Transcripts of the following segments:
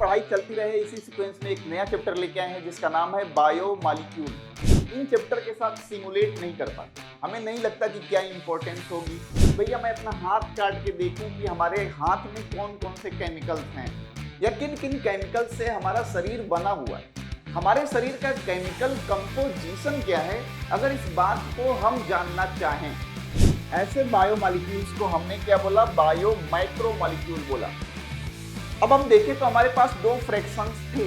पढ़ाई चलती रहे इसी सीक्वेंस में एक नया चैप्टर लेके आए हैं जिसका नाम है बायो मॉलिक्यूल। इन चैप्टर के साथ सिमुलेट नहीं कर पाते, हमें नहीं लगता कि क्या इंपॉर्टेंस होगी। भैया मैं अपना हाथ काट के देखूं कि हमारे हाथ में कौन कौन से केमिकल्स हैं या किन किन केमिकल्स से हमारा शरीर बना हुआ है, हमारे शरीर का केमिकल कंपोजिशन क्या है। अगर इस बात को हम जानना चाहें, ऐसे बायो मॉलिक्यूल्स को हमने क्या बोला, बायो माइक्रो मॉलिक्यूल बोला। अब हम देखें तो हमारे पास दो फ्रैक्शंस थे।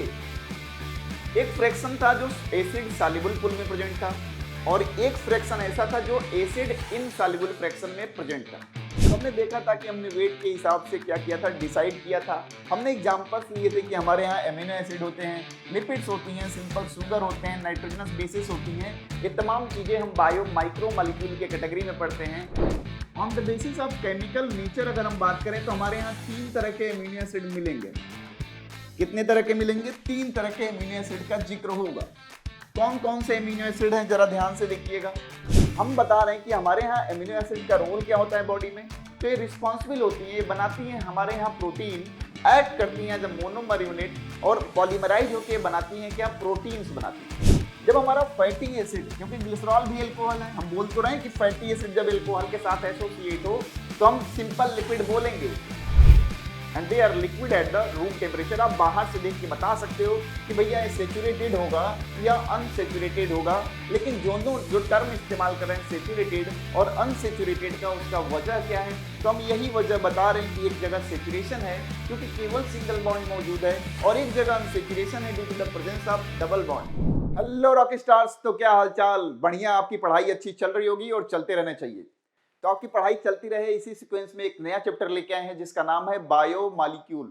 एक फ्रैक्शन था जो एसिड सॉल्युबल पूल में प्रेजेंट था और एक फ्रैक्शन ऐसा था जो एसिड इनसॉल्युबल फ्रैक्शन में प्रेजेंट था। तो हमने देखा था कि हमने वेट के हिसाब से क्या किया था, डिसाइड किया था। हमने एग्जांपल्स लिए थे कि हमारे यहाँ एमिनो एसिड होते हैं, लिपिड्स होती हैं, सिंपल शुगर होते हैं, नाइट्रोजनस बेसिस होती हैं। ये तमाम चीजें हम बायो माइक्रो मॉलिक्यूल के कैटेगरी में पढ़ते हैं। On the basis of chemical nature अगर हम बात करें तो हमारे यहाँ 3 तरह के एमिनो एसिड मिलेंगे। कितने तरह के मिलेंगे? 3 तरह के एमिनो एसिड का जिक्र होगा। कौन कौन से एमिनो एसिड हैं जरा ध्यान से देखिएगा। हम बता रहे हैं कि हमारे यहाँ एमिनो एसिड का रोल क्या होता है बॉडी में। तो ये रिस्पॉन्सिबल होती है, ये बनाती हैं हमारे यहाँ प्रोटीन, एक्ट करती हैं जब मोनोमर यूनिट और पॉलीमराइज होकर बनाती हैं क्या, प्रोटीन्स बनाती हैं। जब हमारा फैटी एसिड, क्योंकि ग्लिसरॉल भी अल्कोहल है, हम बोल तो रहे हैं कि फैटी एसिड जब अल्कोहल के साथ एसोसिएट हो तो हम सिंपल लिपिड बोलेंगे and they are liquid at the room temperature. आप बाहर से देख के बता सकते हो कि भैया ये सेचुरेटेड होगा या अनसेचुरेटेड होगा, लेकिन जो टर्म इस्तेमाल कर रहे हैं सेचुरेटेड और अनसेचुरेटेड का, उसका वजह क्या है? तो हम यही वजह बता रहे हैं कि एक जगह सेचुरेशन है क्योंकि केवल सिंगल बॉन्ड मौजूद है और एक जगह अनसेचुरेशन है due to the presence of double bond. Hello rock stars, तो क्या हालचाल? बढ़िया, आपकी पढ़ाई अच्छी चल रही होगी और चलते रहना चाहिए। तो आपकी पढ़ाई चलती रहे इसी सीक्वेंस में एक नया चैप्टर लेके आए हैं जिसका नाम है बायो मॉलिक्यूल।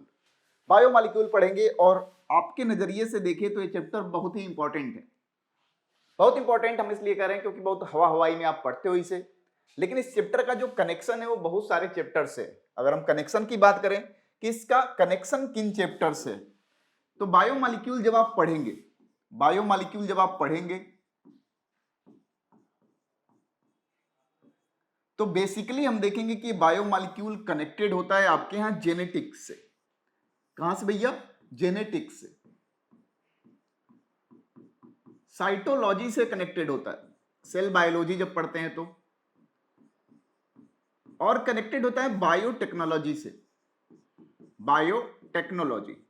बायो मॉलिक्यूल पढ़ेंगे और आपके नजरिए से देखें तो ये चैप्टर बहुत ही इंपॉर्टेंट है। बहुत इंपॉर्टेंट हम इसलिए कह रहे हैं क्योंकि बहुत हवा हवाई में आप पढ़ते हो इसे, लेकिन इस चैप्टर का जो कनेक्शन है वो बहुत सारे चैप्टर से। अगर हम कनेक्शन की बात करें कि इसका कनेक्शन किन चैप्टर से, तो बायो मॉलिक्यूल जब आप पढ़ेंगे, बायो मॉलिक्यूल जब आप पढ़ेंगे तो बेसिकली हम देखेंगे कि बायो मॉलिक्यूल कनेक्टेड होता है आपके यहां जेनेटिक्स से। कहां से भैया? जेनेटिक्स से। साइटोलॉजी से कनेक्टेड होता है, सेल बायोलॉजी जब पढ़ते हैं तो, और कनेक्टेड होता है बायोटेक्नोलॉजी से, बायोटेक्नोलॉजी।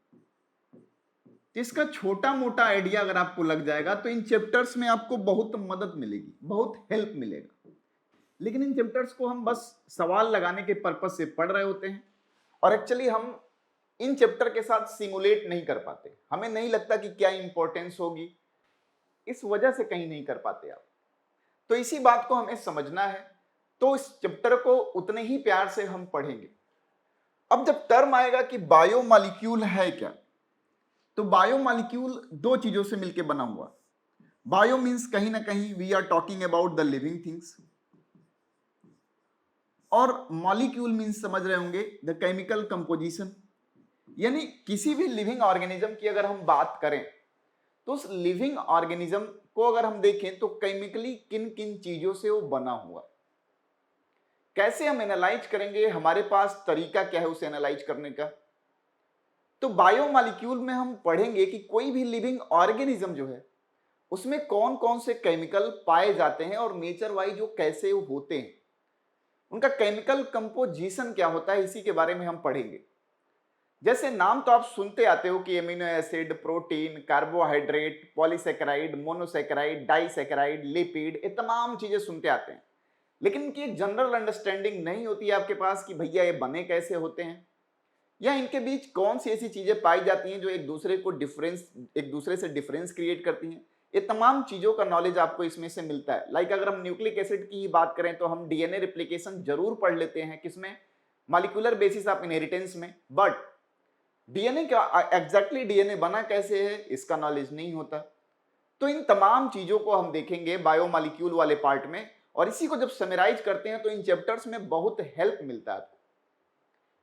इसका छोटा मोटा आइडिया अगर आपको लग जाएगा तो इन चैप्टर्स में आपको बहुत मदद मिलेगी, बहुत हेल्प मिलेगा। लेकिन इन चैप्टर्स को हम बस सवाल लगाने के पर्पज से पढ़ रहे होते हैं और एक्चुअली हम इन चैप्टर के साथ सिमुलेट नहीं कर पाते, हमें नहीं लगता कि क्या इंपॉर्टेंस होगी, इस वजह से कहीं नहीं कर पाते आप। तो इसी बात को हमें समझना है, तो इस चैप्टर को उतने ही प्यार से हम पढ़ेंगे। अब जब टर्म आएगा कि बायो मॉलिक्यूल है क्या, तो बायो मॉलिक्यूल 2 चीजों से मिलकर बना हुआ। बायो मीन्स कहीं ना कहीं we are talking about the living things, और मॉलिक्यूल मीन्स समझ रहे होंगे द केमिकल कंपोजिशन। यानी किसी भी लिविंग ऑर्गेनिज्म की अगर हम बात करें तो उस लिविंग ऑर्गेनिज्म को अगर हम देखें तो केमिकली किन किन चीजों से वो बना हुआ, कैसे हम एनालाइज करेंगे, हमारे पास तरीका क्या है उसे एनालाइज करने का। तो बायो मॉलिक्यूल में हम पढ़ेंगे कि कोई भी लिविंग ऑर्गेनिज्म जो है उसमें कौन कौन से केमिकल पाए जाते हैं और नेचर वाइज वो कैसे होते हैं, उनका केमिकल कंपोजिशन क्या होता है, इसी के बारे में हम पढ़ेंगे। जैसे नाम तो आप सुनते आते हो कि amino acid, protein, carbohydrate, polysaccharide, monosaccharide, disaccharide, lipid, ये तमाम चीजें सुनते आते हैं, लेकिन इनकी एक जनरल अंडरस्टैंडिंग नहीं होती है आपके पास कि भैया ये बने कैसे होते हैं या इनके बीच कौन सी ऐसी चीजें पाई जाती हैं जो एक दूसरे से डिफरेंस क्रिएट करती हैं। ये तमाम चीजों का नॉलेज आपको इसमें से मिलता है। लाइक अगर हम न्यूक्लिक एसिड की बात करें तो हम डीएनए रिप्लिकेशन जरूर पढ़ लेते हैं, किसमें? मॉलिक्यूलर बेसिस ऑफ इनहेरिटेंस में, बट डीएनए का एग्जैक्टली डीएनए बना कैसे है इसका नॉलेज नहीं होता। तो इन तमाम चीजों को हम देखेंगे बायो मॉलिक्यूल वाले पार्ट में, और इसी को जब समराइज करते हैं तो इन चैप्टर्स में बहुत हेल्प मिलता है,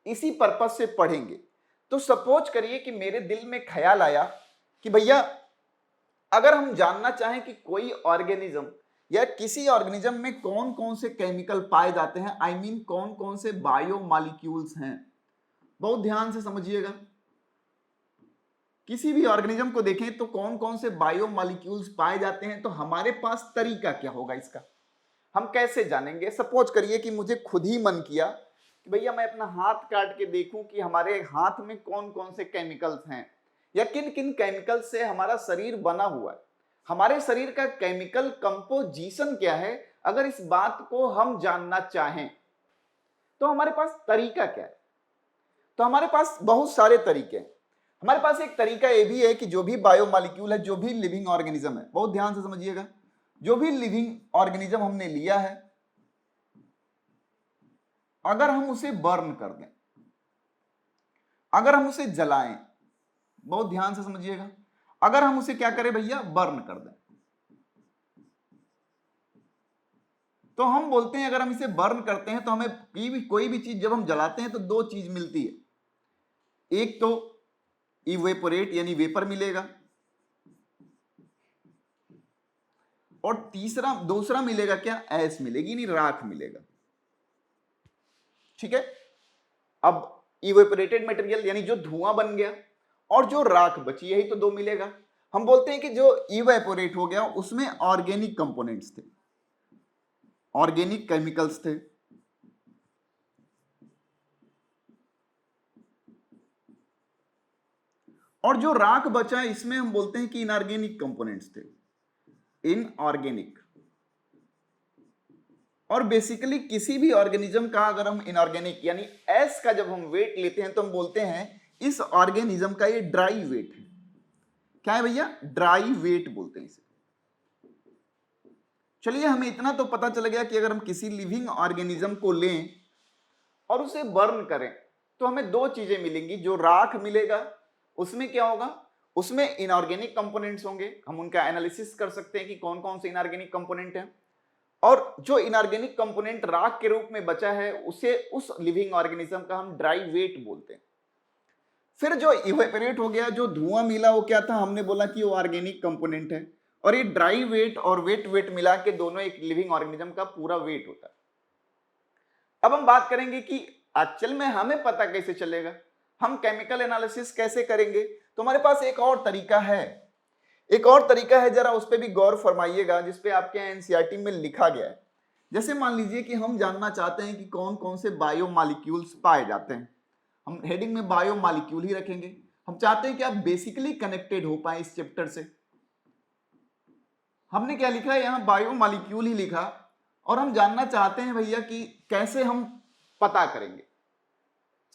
इसी पर्पज से पढ़ेंगे। तो सपोज करिए कि मेरे दिल में ख्याल आया कि भैया अगर हम जानना चाहें कि कोई ऑर्गेनिज्म या किसी ऑर्गेनिज्म में कौन कौन से केमिकल पाए जाते हैं, आई मीन कौन कौन से बायो मॉलिक्यूल्स हैं, बहुत ध्यान से समझिएगा। किसी भी ऑर्गेनिज्म को देखें तो कौन कौन से बायोमॉलिक्यूल्स पाए जाते हैं, तो हमारे पास तरीका क्या होगा इसका, हम कैसे जानेंगे। सपोज करिए कि मुझे खुद ही मन किया कि भैया मैं अपना हाथ काट के देखूं कि हमारे हाथ में कौन कौन से केमिकल्स हैं या किन किन केमिकल्स से हमारा शरीर बना हुआ है, हमारे शरीर का केमिकल कंपोजिशन क्या है। अगर इस बात को हम जानना चाहें तो हमारे पास तरीका क्या है, तो हमारे पास बहुत सारे तरीके हैं। हमारे पास एक तरीका ये भी है कि जो भी बायोमॉलिक्यूल है, जो भी लिविंग ऑर्गेनिज्म है, बहुत ध्यान से समझिएगा, जो भी लिविंग ऑर्गेनिज्म हमने लिया है, अगर हम उसे बर्न कर दें, अगर हम उसे जलाएं, बहुत ध्यान से समझिएगा, अगर हम उसे क्या करें भैया, बर्न कर दें, तो हम बोलते हैं अगर हम इसे बर्न करते हैं तो हमें कोई भी चीज जब हम जलाते हैं तो दो चीज मिलती है, एक तो इवेपोरेट यानी वेपर मिलेगा, और दूसरा मिलेगा क्या, ऐश मिलेगी, नहीं राख मिलेगा। ठीक है, अब इवेपोरेटेड मटेरियल यानी जो धुआं बन गया और जो राख बची, यही तो दो मिलेगा। हम बोलते हैं कि जो इवेपोरेट हो गया उसमें ऑर्गेनिक कंपोनेंट्स थे, ऑर्गेनिक केमिकल्स थे, और जो राख बचा है इसमें हम बोलते हैं कि इनऑर्गेनिक कंपोनेंट्स थे, इनऑर्गेनिक। और बेसिकली किसी भी ऑर्गेनिज्म का अगर हम इनऑर्गेनिक यानी एस का जब हम वेट लेते हैं तो हम बोलते हैं इस ऑर्गेनिज्म का ये ड्राई वेट है। क्या है भैया, ड्राई वेट बोलते हैं इसे। चलिए हमें इतना तो पता चल गया कि अगर हम किसी लिविंग ऑर्गेनिज्म को लें और उसे बर्न करें तो हमें दो चीजें मिलेंगी। जो राख मिलेगा उसमें क्या होगा, उसमें इनऑर्गेनिक कंपोनेंट्स होंगे, हम उनका एनालिसिस कर सकते हैं कि कौन कौन से इनऑर्गेनिक कंपोनेंट हैं, और जो इनऑर्गेनिक कंपोनेंट राख के रूप में बचा है उसे उस लिविंग ऑर्गेनिज्म का हम ड्राई वेट बोलते हैं। फिर जो इवेपोरेट हो गया, जो धुआं मिला, वो क्या था, हमने बोला कि वो ऑर्गेनिक कंपोनेंट है, और ये ड्राई वेट और वेट वेट मिला के दोनों एक लिविंग ऑर्गेनिज्म का पूरा वेट होता है। अब हम बात करेंगे कि एक्चुअल में हमें पता कैसे चलेगा, हम केमिकल एनालिसिस कैसे करेंगे। तो हमारे पास एक और तरीका है, एक और तरीका है, जरा उस पर भी गौर फरमाइएगा, जिसपे आपके एनसीईआरटी में लिखा गया है। जैसे मान लीजिए कि हम जानना चाहते हैं कि कौन कौन से बायोमॉलिक्यूल्स पाए जाते हैं, हम हेडिंग में बायोमॉलिक्यूल ही रखेंगे। हम चाहते हैं कि आप बेसिकली कनेक्टेड हो पाए इस चैप्टर से। हमने क्या लिखा है यहाँ, बायोमॉलिक्यूल ही लिखा, और हम जानना चाहते हैं भैया कि कैसे हम पता करेंगे।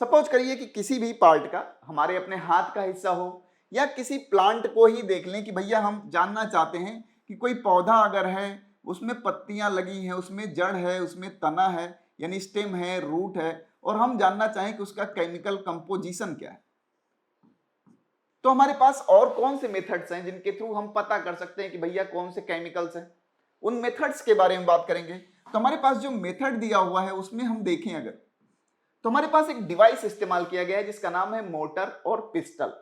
सपोज करिए कि किसी भी पार्ट का, हमारे अपने हाथ का हिस्सा हो या किसी प्लांट को ही देख लें कि भैया हम जानना चाहते हैं कि कोई पौधा अगर है, उसमें पत्तियां लगी हैं, उसमें जड़ है, उसमें तना है यानी स्टेम है, रूट है, और हम जानना चाहें कि उसका केमिकल कंपोजिशन क्या है, तो हमारे पास और कौन से मेथड्स हैं जिनके थ्रू हम पता कर सकते हैं कि भैया कौन से केमिकल्स हैं। उन मेथड्स के बारे में बात करेंगे। तो हमारे पास जो मेथड दिया हुआ है उसमें हम देखें अगर, तो हमारे पास एक डिवाइस इस्तेमाल किया गया है जिसका नाम है मोटर और पिस्टल।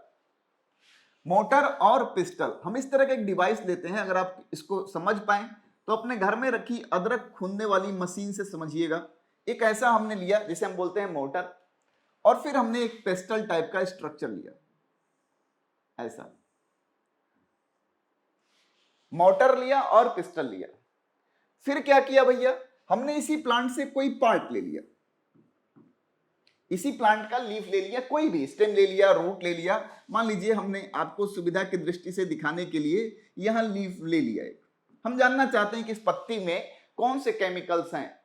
मोटर और पिस्टल, हम इस तरह का एक डिवाइस लेते हैं, अगर आप इसको समझ पाए तो अपने घर में रखी अदरक खूंदने वाली मशीन से समझिएगा। एक ऐसा हमने लिया जिसे हम बोलते हैं मोटर, और फिर हमने एक पिस्टल टाइप का स्ट्रक्चर लिया, ऐसा मोटर लिया और पिस्टल लिया। फिर क्या किया भैया, हमने इसी प्लांट से कोई पार्ट ले लिया, इसी प्लांट का लीफ ले लिया, कोई भी स्टेम ले लिया, रूट ले लिया। मान लीजिए हमने आपको सुविधा की दृष्टि से दिखाने के लिए यहां लीफ ले लिया एक। हम जानना चाहते हैं कि इस पत्ती में कौन से केमिकल्स हैं,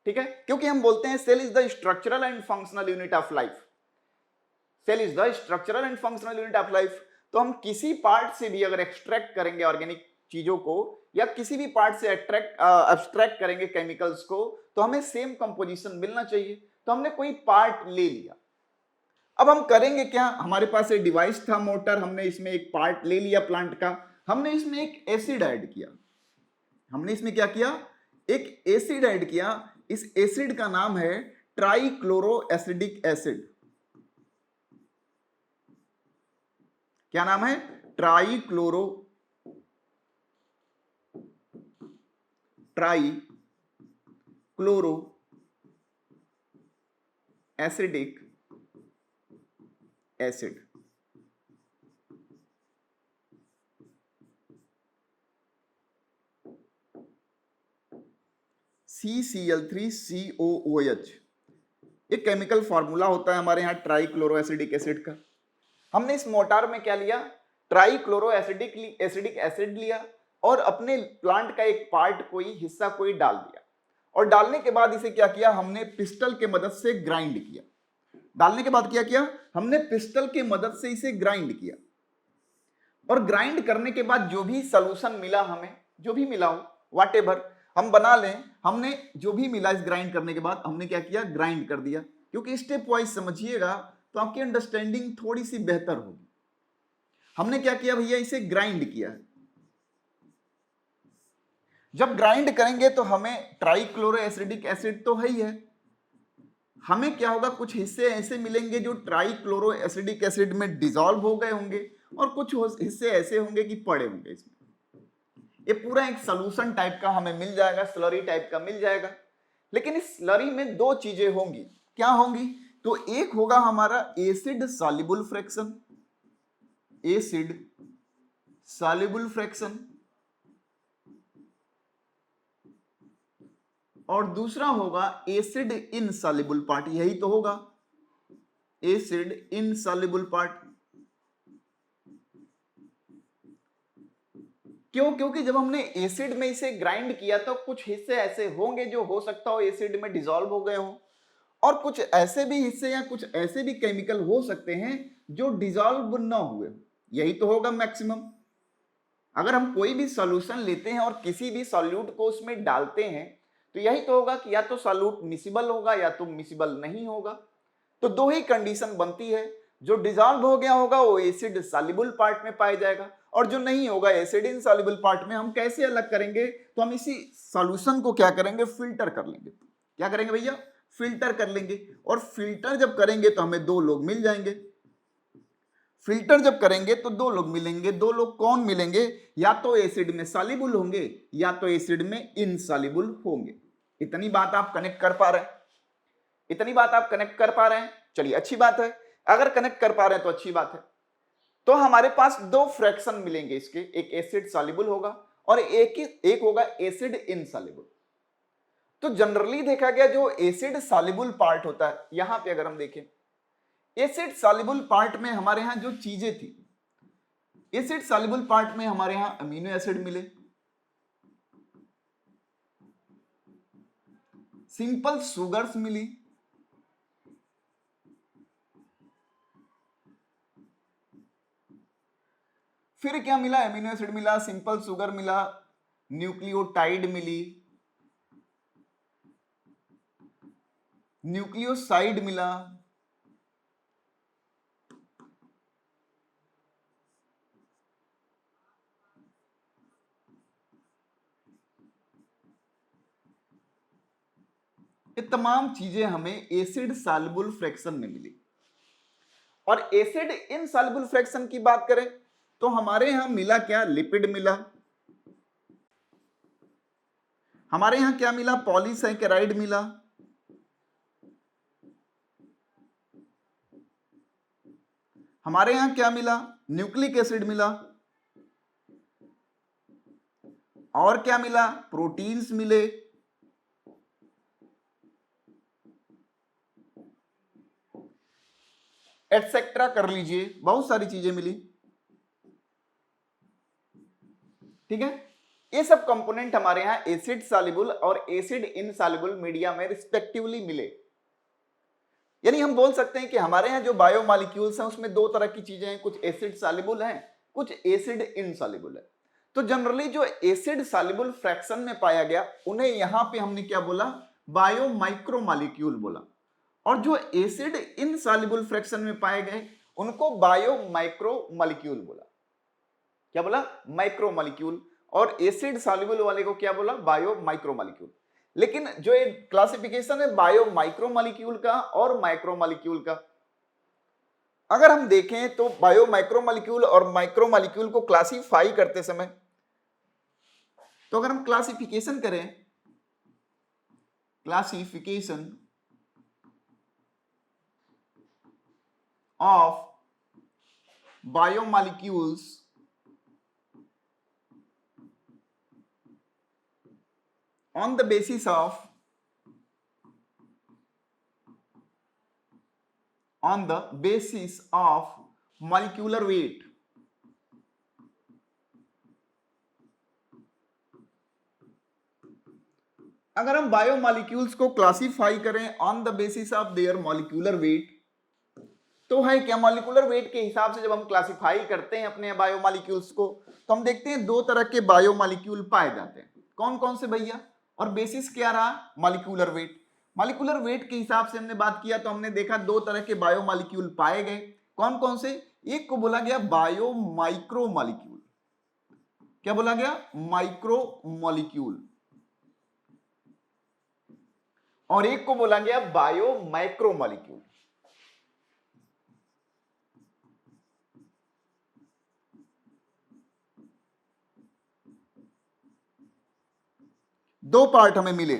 ठीक है, क्योंकि हम बोलते हैं cell is the structural and functional unit of life, cell is the structural and functional unit of life. तो हम किसी पार्ट से भी अगर एक्सट्रैक्ट करेंगे ऑर्गेनिक चीजों को, या किसी भी पार्ट से एब्स्ट्रैक्ट करेंगे केमिकल्स को, तो हमें सेम कंपोजिशन मिलना चाहिए। तो हमने कोई पार्ट ले लिया। अब हम करेंगे क्या, हमारे पास एक डिवाइस था मोटर, हमने इसमें एक पार्ट ले लिया प्लांट का, हमने इसमें एक एसिड ऐड किया। हमने इसमें क्या किया, एक एसिड ऐड किया। इस एसिड का नाम है ट्राइक्लोरो एसिडिक एसिड। क्या नाम है, ट्राइक्लोरो एसिडिक एसिड। CCl3COOH, एक केमिकल फॉर्मूला होता है हमारे यहाँ ट्राइक्लोरो एसिडिक एसिड का। हमने इस मोटार में क्या लिया, ट्राइक्लोरो एसिडिक एसिड लिया और अपने प्लांट का एक पार्ट कोई हिस्सा कोई डाल दिया, और डालने के बाद इसे क्या किया, हमने पिस्टल के मदद से ग्राइंड किया। डालने के बाद क्या किया, हमने पिस्टल के मदद से इसे ग्राइंड किया, और ग्राइंड करने के बाद जो भी सॉल्यूशन मिला, हमें जो भी मिला हो व्हाटएवर हम बना लें, हमने जो भी मिला इस ग्राइंड करने के बाद हमने क्या किया, ग्राइंड कर दिया। क्योंकि स्टेप वाइज समझिएगा तो आपकी अंडरस्टैंडिंग थोड़ी सी बेहतर होगी। हमने क्या किया भैया, इसे ग्राइंड किया। जब ग्राइंड करेंगे तो हमें ट्राइक्लोरो एसिडिक एसिड तो है ही है, हमें क्या होगा, कुछ हिस्से ऐसे मिलेंगे जो ट्राइक्लोरो एसिडिक एसिड में डिसॉल्व हो गए होंगे, और कुछ हिस्से ऐसे होंगे कि पड़े होंगे इसमें। ये पूरा एक सॉल्यूशन टाइप का हमें मिल जाएगा, स्लरी टाइप का मिल जाएगा। लेकिन इस स्लरी में दो चीजें होंगी, क्या होंगी, तो एक होगा हमारा acid soluble fraction, acid soluble fraction, और दूसरा होगा एसिड इनसॉल्युबल पार्ट। यही तो होगा, एसिड इनसॉल्युबल पार्ट। क्यों, क्योंकि जब हमने एसिड में इसे ग्राइंड किया तो कुछ हिस्से ऐसे होंगे जो हो सकता हो एसिड में डिसॉल्व हो गए हो, और कुछ ऐसे भी हिस्से या कुछ ऐसे भी केमिकल हो सकते हैं जो डिसॉल्व ना हुए। यही तो होगा मैक्सिमम। अगर हम कोई भी सॉल्यूशन लेते हैं और किसी भी सॉल्यूट को उसमें डालते हैं तो यही तो होगा कि या तो सॉल्यूट मिसिबल होगा या तो मिसिबल नहीं होगा। तो दो ही कंडीशन बनती है, जो डिसॉल्व हो गया होगा वो एसिड सॉल्युबल पार्ट में पाया जाएगा, और जो नहीं होगा एसिड इनसॉल्युबल पार्ट में। हम कैसे अलग करेंगे, तो हम इसी सॉल्यूशन को क्या करेंगे, फिल्टर कर लेंगे। क्या करेंगे भैया, फिल्टर कर लेंगे, और फिल्टर जब करेंगे तो हमें दो लोग मिल जाएंगे। फिल्टर जब करेंगे तो दो लोग मिलेंगे। दो लोग कौन मिलेंगे, या तो एसिड में सॉल्युबल होंगे या तो एसिड में इनसॉल्युबल होंगे। इतनी बात आप कनेक्ट कर पा रहे हैं, इतनी बात आप कनेक्ट कर पा रहे हैं, चलिए अच्छी बात है। अगर कनेक्ट कर पा रहे हैं तो अच्छी बात है। तो हमारे पास दो फ्रैक्शन मिलेंगे इसके, एक एसिड सॉल्युबल होगा और एक होगा एसिड इनसॉल्युबल। तो जनरली देखा गया जो एसिड सॉल्युबल पार्ट होता है, यहां पे अगर हम देखें एसिड सॉल्युबल पार्ट में हमारे यहां जो चीजें थी, एसिड सॉल्युबल पार्ट में हमारे यहां अमीनो एसिड मिले, सिंपल सुगर्स मिली, फिर क्या मिला, अमीनो एसिड मिला, सिंपल सुगर मिला, न्यूक्लियोटाइड मिली, न्यूक्लियोसाइड मिला, ये तमाम चीजें हमें एसिड सॉल्युबल फ्रैक्शन में मिली। और एसिड इनसॉल्युबल फ्रैक्शन की बात करें तो हमारे यहां मिला क्या, लिपिड मिला, हमारे यहां क्या मिला, पॉलीसैकेराइड मिला, हमारे यहां क्या मिला, न्यूक्लिक एसिड मिला, और क्या मिला, प्रोटीन्स मिले, एटसेट्रा कर लीजिए, बहुत सारी चीजें मिली। ठीक है, ये सब कंपोनेंट हमारे यहां एसिड सॉल्युबल और एसिड इनसॉल्युबल मीडिया में रिस्पेक्टिवली मिले। यानी हम बोल सकते हैं कि हमारे यहां जो बायोमॉलिक्यूल्स हैं उसमें दो तरह की चीजें हैं, कुछ एसिड सॉल्युबल हैं, कुछ एसिड इनसॉल्युबल है। तो जनरली जो एसिड सॉल्युबल फ्रैक्शन में पाया गया उन्हें यहां पे हमने क्या बोला, बायो माइक्रोमॉलिक्यूल बोला, और जो एसिड इनसॉल्युबल फ्रैक्शन में पाए गए उनको बायो माइक्रोमॉलिक्यूल बोला। क्या बोला, माइक्रोमॉलिक्यूल। और एसिड सॉल्युबल वाले को क्या बोला, बायो माइक्रोमॉलिक्यूल। लेकिन जो एक क्लासिफिकेशन है बायो माइक्रोमॉलिक्यूल का और माइक्रोमॉलिक्यूल का, अगर हम देखें तो बायो माइक्रोमॉलिक्यूल और माइक्रोमॉलिक्यूल को क्लासिफाई करते समय, तो अगर हम क्लासिफिकेशन करें, classification of biomolecules on the basis of on the basis of molecular weight. अगर हम बायोमॉलिक्यूल्स को क्लासिफाई करें on the basis of their molecular weight, तो है क्या मॉलिक्यूलर वेट के हिसाब से जब हम क्लासिफाई करते हैं अपने बायोमॉलिक्यूल्स को, तो हम देखते हैं दो तरह के बायोमॉलिक्यूल पाए जाते हैं। कौन कौन से भैया? और बेसिस क्या रहा? Molecular weight. मॉलिक्यूलर वेट के हिसाब से हमने बात किया तो हमने देखा दो तरह के बायोमॉलिक्यूल पाए गए। कौन कौन से? एक को बोला गया बायो माइक्रो मॉलिक्यूल। क्या बोला गया? Micro molecule. और एक को बोला गया बायो माइक्रो मॉलिक्यूल। दो पार्ट हमें मिले।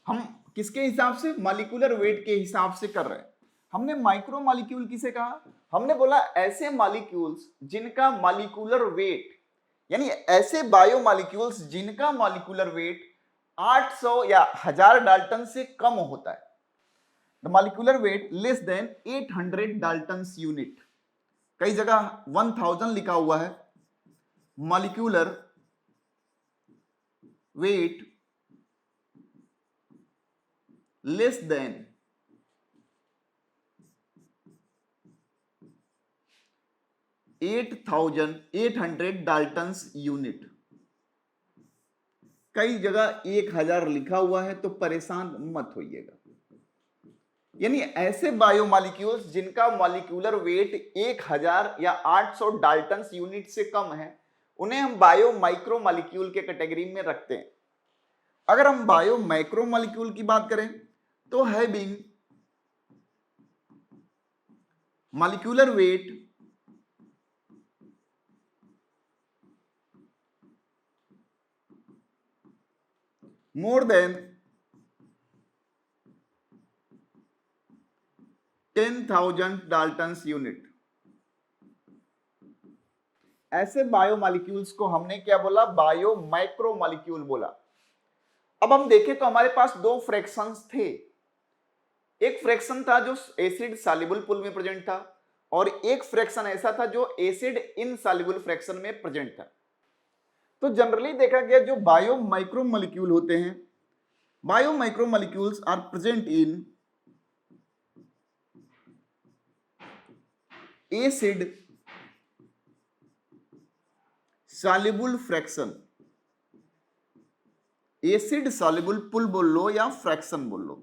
हम किसके हिसाब से? मॉलिक्यूलर वेट के हिसाब से कर रहे हैं। हमने माइक्रो मॉलिक्यूल किसे कहा? हमने बोला ऐसे मॉलिक्यूल्स जिनका मॉलिक्यूलर वेट, यानी ऐसे बायोमॉलिक्यूल्स जिनका मॉलिक्यूलर वेट 800 या 1000 डाल्टन से कम होता है। The molecular weight less then 800 Dalton's unit. कई जगह 1000 लिखा हुआ है। Molecular weight less then 8800 Dalton's unit. कई जगह 1000 लिखा हुआ है, तो परेशान मत होइएगा। यानी ऐसे बायोमॉलिक्यूल्स जिनका मॉलिक्यूलर वेट 1000 या 800 डाल्टन्स यूनिट से कम है, उन्हें हम बायो माइक्रो मॉलिक्यूल के कैटेगरी में रखते हैं। अगर हम बायो माइक्रो मॉलिक्यूल की बात करें तो having molecular weight more then 10,000 Dalton's unit. ऐसे बायोमॉलिक्यूल्स को हमने क्या बोला? बायो माइक्रो मॉलिक्यूल बोला। अब हम देखें तो हमारे पास दो फ्रैक्शंस थे। एक फ्रैक्शन था जो एसिड सॉल्युबल पूल में प्रेजेंट था, और एक फ्रैक्शन ऐसा था जो एसिड इनसॉल्युबल फ्रैक्शन में प्रेजेंट था। तो जनरली देखा गया जो बायो माइक्रो मॉलिक्यूल होते हैं, bio micro molecules are present in acid soluble fraction. Acid soluble pool बोल लो या फ्रैक्शन बोल लो।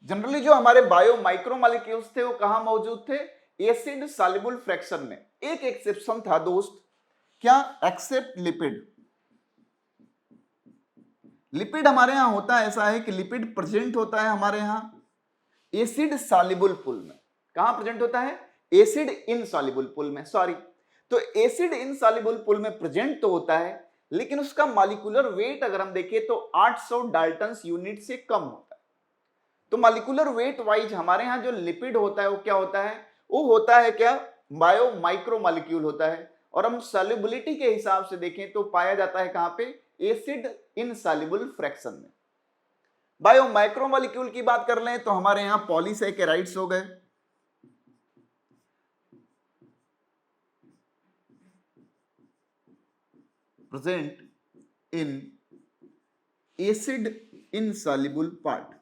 जनरली जो हमारे बायो माइक्रो मॉलिक्यूल्स थे वो कहां मौजूद थे? एसिड सॉल्युबल फ्रैक्शन में। एक एक्सेप्शन था दोस्त, क्या? Accept lipid. लिपिड हमारे यहां होता है ऐसा है कि लिपिड प्रेजेंट होता है हमारे यहां एसिड सॉल्युबल पूल में। कहां प्रेजेंट होता है? एसिड इनसॉल्युबल पूल में। सॉरी, तो एसिड इनसॉल्युबल पूल में प्रेजेंट तो होता है, लेकिन उसका मॉलिक्यूलर वेट अगर हम देखें तो 800 डाल्टन्स यूनिट से कम होता है। तो मॉलिक्यूलर वेट वाइज हमारे यहां जो लिपिड होता है वो क्या होता है? वो होता है क्या? बायो माइक्रो मॉलिक्यूल होता है। और हम सॉल्युबिलिटी के हिसाब से देखें तो पाया जाता है कहां पे? एसिड इनसॉल्युबल फ्रैक्शन में। बायो माइक्रो मॉलिक्यूल की बात कर लें तो हमारे यहां पॉलीसैकेराइड्स हो गए, present in acid insoluble part.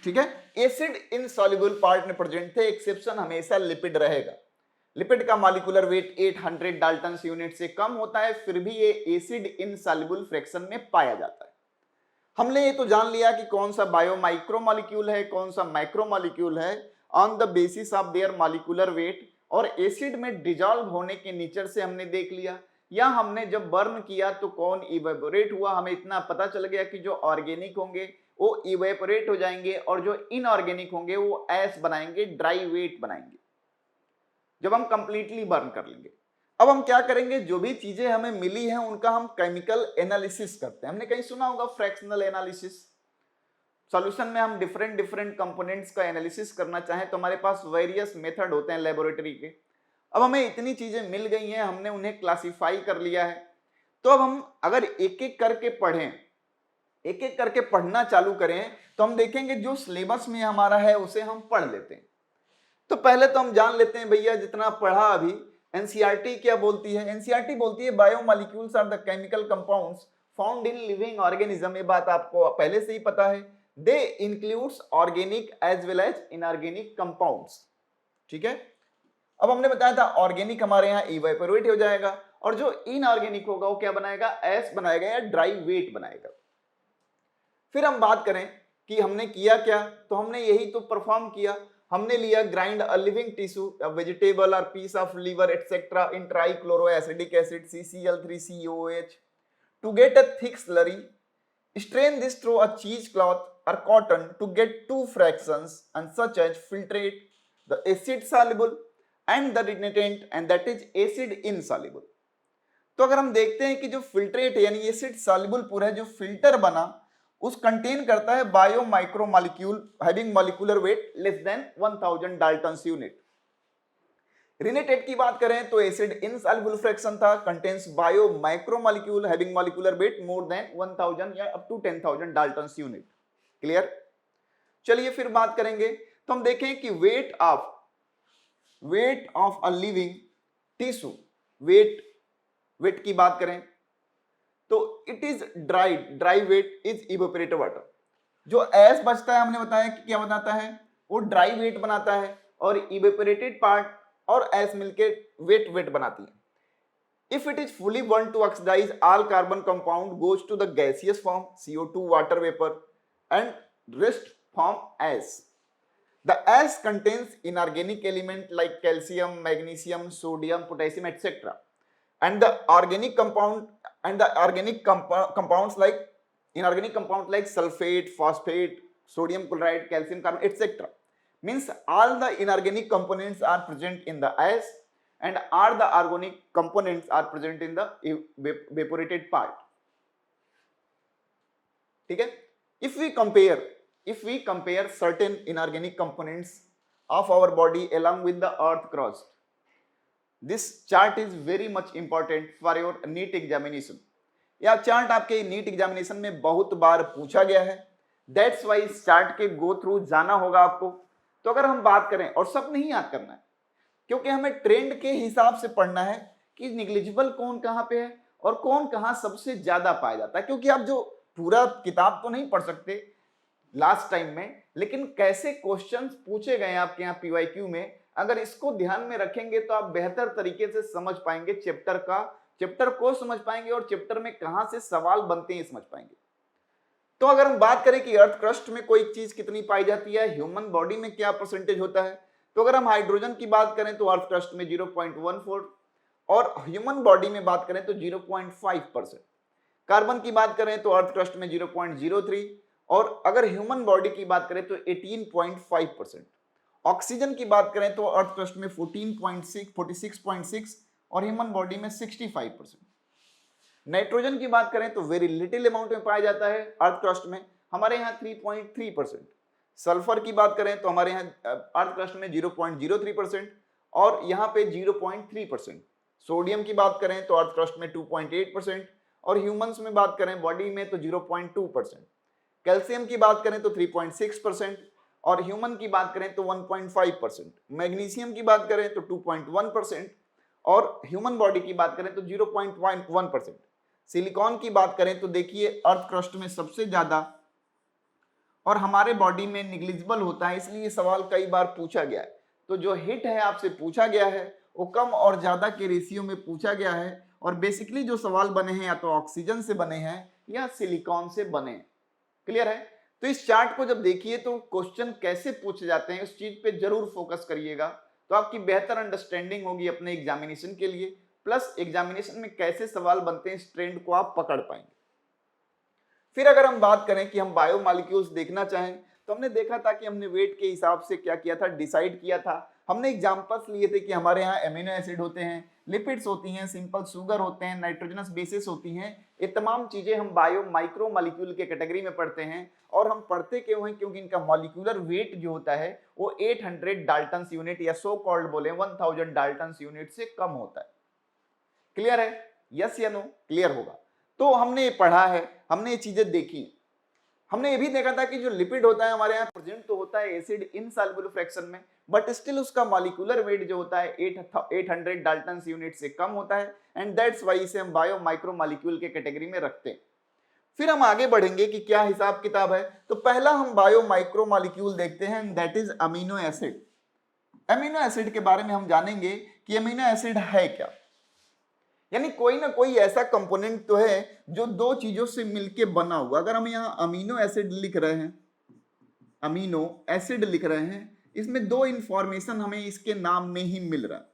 ठीक है, एसिड इनसॉल्युबल पार्ट में प्रेजेंट थे। एक्सेप्शन हमेशा लिपिड रहेगा। लिपिड का मॉलिक्यूलर वेट 800 डाल्टन्स यूनिट से कम होता है, फिर भी ये एसिड इनसॉल्युबल फ्रैक्शन में पाया जाता है। हमने ये तो जान लिया कि कौन सा बायो माइक्रो मॉलिक्यूल है, कौन सा माइक्रो मॉलिक्यूल है on the basis of their molecular weight, और एसिड में डिजॉल्व होने के नेचर से हमने देख लिया। या हमने जब बर्न किया तो कौन इवेपोरेट हुआ, हमें इतना पता चल गया कि जो ऑर्गेनिक होंगे वो इवेपोरेट हो जाएंगे, और जो इनऑर्गेनिक होंगे वो ऐश बनाएंगे, ड्राई वेट बनाएंगे जब हम कंप्लीटली बर्न कर लेंगे। अब हम क्या करेंगे? जो भी चीजें हमें मिली हैं उनका हम केमिकल एनालिसिस करते हैं। हमने कहीं सुना होगा फ्रैक्शनल एनालिसिस। सॉल्यूशन में हम डिफरेंट कंपोनेंट्स का एनालिसिस करना चाहें तो हमारे पास वेरियस मेथड होते हैं लेबोरेटरी के। अब हमें इतनी चीजें मिल गई हैं, हमने उन्हें क्लासिफाई कर लिया है, तो अब हम अगर एक एक करके पढ़ें, एक एक करके पढ़ना चालू करें, तो हम देखेंगे जो सिलेबस में हमारा है उसे हम पढ़ लेते हैं। तो पहले तो हम जान लेते हैं भैया, जितना पढ़ा अभी, एनसीईआरटी क्या बोलती है। एनसीईआरटी बोलती है biomolecules are the chemical compounds found in living organism. ये बात आपको पहले से ही पता है। They includes organic as well as inorganic compounds. ठीक है, अब हमने बताया था ऑर्गेनिक हमारे यहाँ इवेपोरेट हो जाएगा, और जो इनऑर्गेनिक होगा वो क्या बनाएगा, एस बनाएगा या ड्राई वेट बनाएगा। फिर हम बात करें कि हमने किया क्या, तो हमने यही तो परफॉर्म किया। हमने लिया grind a living tissue, a vegetable और piece of liver etcetera in trichloroacetic acid CCl3COOH to get a thick slurry. Strain this through a cheesecloth or cotton to get two fractions and such as filtrate, the acid soluble and the retentant, and that is acid insoluble. तो अगर हम देखते हैं कि जो filtrate यानी acid soluble पूरा है, जो फिल्टर बना, उस कंटेन करता है bio micro molecule having molecular weight less than 1000 daltons unit. रिनेटेड की बात करें तो एसिड इनसॉल्युबल फ्रैक्शन था, contains bio micro molecule having molecular weight more than 1000 या up to 10000 daltons unit. Clear? चलिए फिर बात करेंगे, तो हम देखें कि weight of a living tissue, weight की बात करें तो it is dry weight is evaporated water. जो एस बचता है, हमने बताया कि क्या बनाता है, वो ड्राई वेट बनाता है, और इवेपोरेटेड पार्ट और एस मिलके वेट बनाती है। If it is fully burn to oxidise all carbon compound goes to the gaseous form CO2 water vapour and rest form ash. The ash contains inorganic element like calcium, magnesium, sodium, potassium, etc. And the organic compounds like inorganic compounds like sulfate, phosphate, sodium chloride, calcium carbonate, etc. Means all the inorganic components are present in the ash, and all the organic components are present in the evaporated part. ठीक है? If we compare certain inorganic components of our body along with the earth crust, this chart is very much important for your NEET examination. यह chart आपके NEET examination में बहुत बार पूछा गया है, that's why इस चार्ट के गो थ्रू जाना होगा आपको। तो अगर हम बात करें, और सब नहीं याद करना है, क्योंकि हमें ट्रेंड के हिसाब से पढ़ना है कि निग्लिजिबल कौन कहाँ पे है और कौन कहाँ सबसे ज्यादा पाया जाता है। क्योंकि आप जो पूरा किताब तो नहीं पढ़ सकते लास्ट टाइम में, लेकिन कैसे क्वेश्चंस पूछे गए आपके यहाँ PYQ में, अगर इसको ध्यान में रखेंगे तो आप बेहतर तरीके से समझ पाएंगे चैप्टर को समझ पाएंगे, और चैप्टर में कहां से सवाल बनते हैं समझ पाएंगे। तो अगर हम बात करें कि अर्थ क्रस्ट में कोई चीज कितनी पाई जाती है, ह्यूमन बॉडी में क्या परसेंटेज होता है, तो अगर हम हाइड्रोजन की बात करें तो अर्थ क्रस्ट में 0.14, और ह्यूमन बॉडी में बात करें तो 0.5%। कार्बन की बात करें तो अर्थ क्रस्ट में 0.03, और अगर ह्यूमन बॉडी की बात करें तो 18.5%। ऑक्सीजन की बात करें तो अर्थ क्रस्ट में 46.6 और ह्यूमन बॉडी में 65%। नाइट्रोजन की बात करें तो वेरी लिटिल अमाउंट में पाया जाता है अर्थ क्रस्ट में, हमारे यहाँ 3.3%। सल्फर की बात करें तो हमारे यहाँ अर्थ क्रस्ट में 0.03% और यहाँ पे 0.3%। सोडियम की बात करें तो अर्थ क्रस्ट में 2.8% और ह्यूमंस में बात करें बॉडी में तो 0.2%। कैल्शियम की बात करें तो 3.6% और ह्यूमन की बात करें तो 1.5%। मैग्नीशियम की बात करें तो 2.1% और ह्यूमन बॉडी की बात करें तो 0.1%। सिलिकॉन की बात करें तो देखिए अर्थ क्रस्ट में सबसे ज्यादा और हमारे बॉडी में निग्लिजिबल होता है, इसलिए सवाल कई बार पूछा गया है। तो जो हिट है आपसे पूछा गया है वो कम और ज्यादा के रेशियो में पूछा गया है, और बेसिकली जो सवाल बने हैं या तो ऑक्सीजन से बने हैं या सिलिकॉन से बने हैं। क्लियर है? तो इस चार्ट को जब देखिए तो क्वेश्चन कैसे पूछे जाते हैं उस चीज पे जरूर फोकस करिएगा, तो आपकी बेहतर अंडरस्टैंडिंग होगी अपने एग्जामिनेशन के लिए, प्लस एग्जामिनेशन में कैसे सवाल बनते हैं इस ट्रेंड को आप पकड़ पाएंगे। फिर अगर हम बात करें कि हम बायोमॉलिक्यूल्स देखना चाहें तो हमने देखा था कि हमने वेट के हिसाब से क्या किया था, डिसाइड किया था। हमने एग्जांपल्स लिए थे कि हमारे यहाँ एमिनो एसिड होते हैं, लिपिड्स होती हैं, सिंपल शुगर होते हैं, नाइट्रोजनस बेसिस होती हैं, ये तमाम चीजें हम बायो माइक्रो मॉलिक्यूल के कैटेगरी में पढ़ते हैं। और हम पढ़ते क्यों हैं? क्योंकि इनका मॉलिक्यूलर वेट जो होता है वो 800 डाल्टन्स यूनिट या सो कॉल्ड बोले 1000 डाल्टन्स यूनिट से कम होता है। क्लियर है? यस या नो? क्लियर होगा। तो हमने ये पढ़ा है, हमने ये चीजें देखी। हमने ये भी देखा था कि जो लिपिड होता है हमारे यहाँ प्रेजेंट तो होता है एसिड इनसॉल्युबल फ्रैक्शन में, बट स्टिल उसका मॉलिक्यूलर वेट जो होता है 800 डाल्टन्स यूनिट से कम होता है, एंड दैट्स वाई इसे हम बायो माइक्रो मॉलिक्यूल के कैटेगरी में रखते हैं। फिर हम आगे बढ़ेंगे कि क्या हिसाब किताब है। तो पहला हम बायो माइक्रो मॉलिक्यूल देखते हैं, that is amino acid. Amino acid के बारे में हम जानेंगे कि अमीनो एसिड है क्या, यानी कोई ना कोई ऐसा कंपोनेंट तो है जो दो चीजों से मिलके बना हुआ। अगर हम यहाँ अमीनो एसिड लिख रहे हैं, अमीनो एसिड लिख रहे हैं, इसमें दो इंफॉर्मेशन हमें इसके नाम में ही मिल रहा है।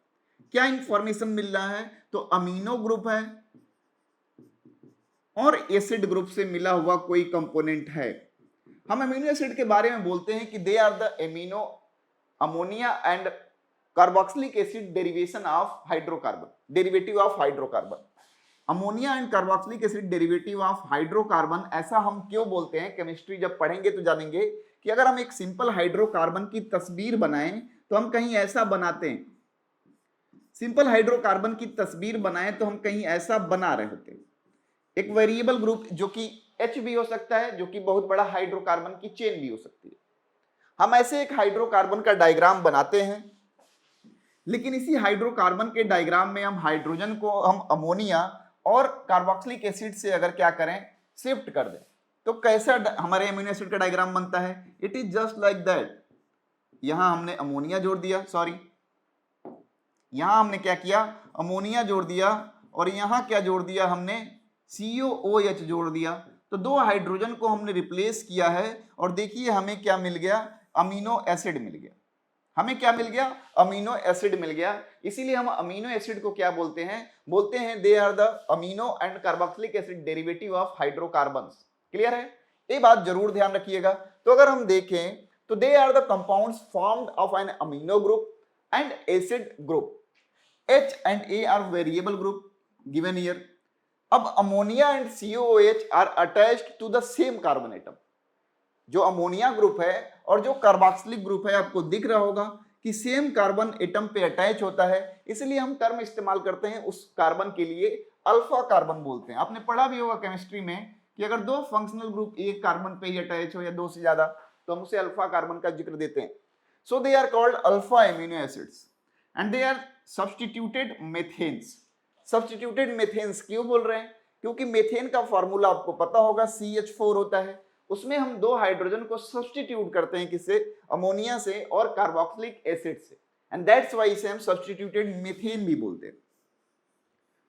क्या इंफॉर्मेशन मिल रहा है? तो अमीनो ग्रुप है और एसिड ग्रुप से मिला हुआ कोई कंपोनेंट है। हम अमीनो एसिड के बारे में बोलते हैं कि they are the amino ammonia and carboxylic acid derivation of hydrocarbon, derivative of hydrocarbon. Ammonia and carboxylic acid derivative of hydrocarbon, ऐसा हम क्यों बोलते हैं? केमिस्ट्री जब पढ़ेंगे तो जानेंगे कि अगर हम एक सिंपल हाइड्रोकार्बन की तस्वीर बनाएं तो हम कहीं ऐसा बनाते हैं, सिंपल हाइड्रोकार्बन की तस्वीर बनाएं तो हम कहीं ऐसा बना रहे होते हैं। एक वेरिएबल ग्रुप जो कि H भी हो सकता है, जो कि बहुत बड़ा हाइड्रोकार्बन की चेन भी हो सकती है। हम ऐसे एक हाइड्रोकार्बन का डायग्राम बनाते हैं, लेकिन इसी हाइड्रोकार्बन के डायग्राम में हम हाइड्रोजन को हम अमोनिया और कार्बोक्सिलिक एसिड से अगर क्या करें, शिफ्ट कर दें, तो कैसा हमारे अमीनो एसिड का डायग्राम बनता है? It is just like that. यहां हमने अमोनिया जोड़ दिया, सॉरी यहां हमने क्या किया? अमोनिया जोड़ दिया, और यहां क्या जोड़ दिया हमने? COOH जोड़ दिया। तो दो हाइड्रोजन को हमने रिप्लेस किया है, और देखिए हमें क्या मिल गया? अमीनो एसिड मिल गया। हमें क्या मिल गया? अमीनो एसिड मिल गया। इसीलिए हम अमीनो एसिड को क्या बोलते हैं? बोलते हैं they are the amino and carboxylic acid derivative of hydrocarbons. Clear है? ये बात जरूर ध्यान रखिएगा। तो अगर हम देखें तो they are the compounds formed of an amino group and acid group. H and A are variable group given here. अब ammonia and COOH are attached to the same carbon atom. जो अमोनिया ग्रुप है और जो carboxylic group है, आपको दिख रहा होगा कि सेम कार्बन एटम पे अटैच होता है, इसलिए हम टर्म इस्तेमाल करते हैं उस कार्बन के लिए अल्फा कार्बन बोलते हैं। आपने पढ़ा भी होगा केमिस्ट्री में कि अगर दो फंक्शनल ग्रुप एक कार्बन पे ही अटैच हो या दो से ज्यादा, तो हम उसे अल्फा कार्बन का जिक्र देते हैं। So they are called alpha amino acids and they are substituted methanes. Substituted methanes क्यों बोल रहे हैं? क्योंकि मेथेन का फॉर्मूला आपको पता होगा, CH4 होता है। उसमें हम दो हाइड्रोजन को सब्स्टिट्यूट करते हैं, किससे? अमोनिया से और कार्बोक्सिलिक एसिड से, एंड दैट्स व्हाई इसे हम सब्स्टिट्यूटेड मेथेन भी बोलते हैं।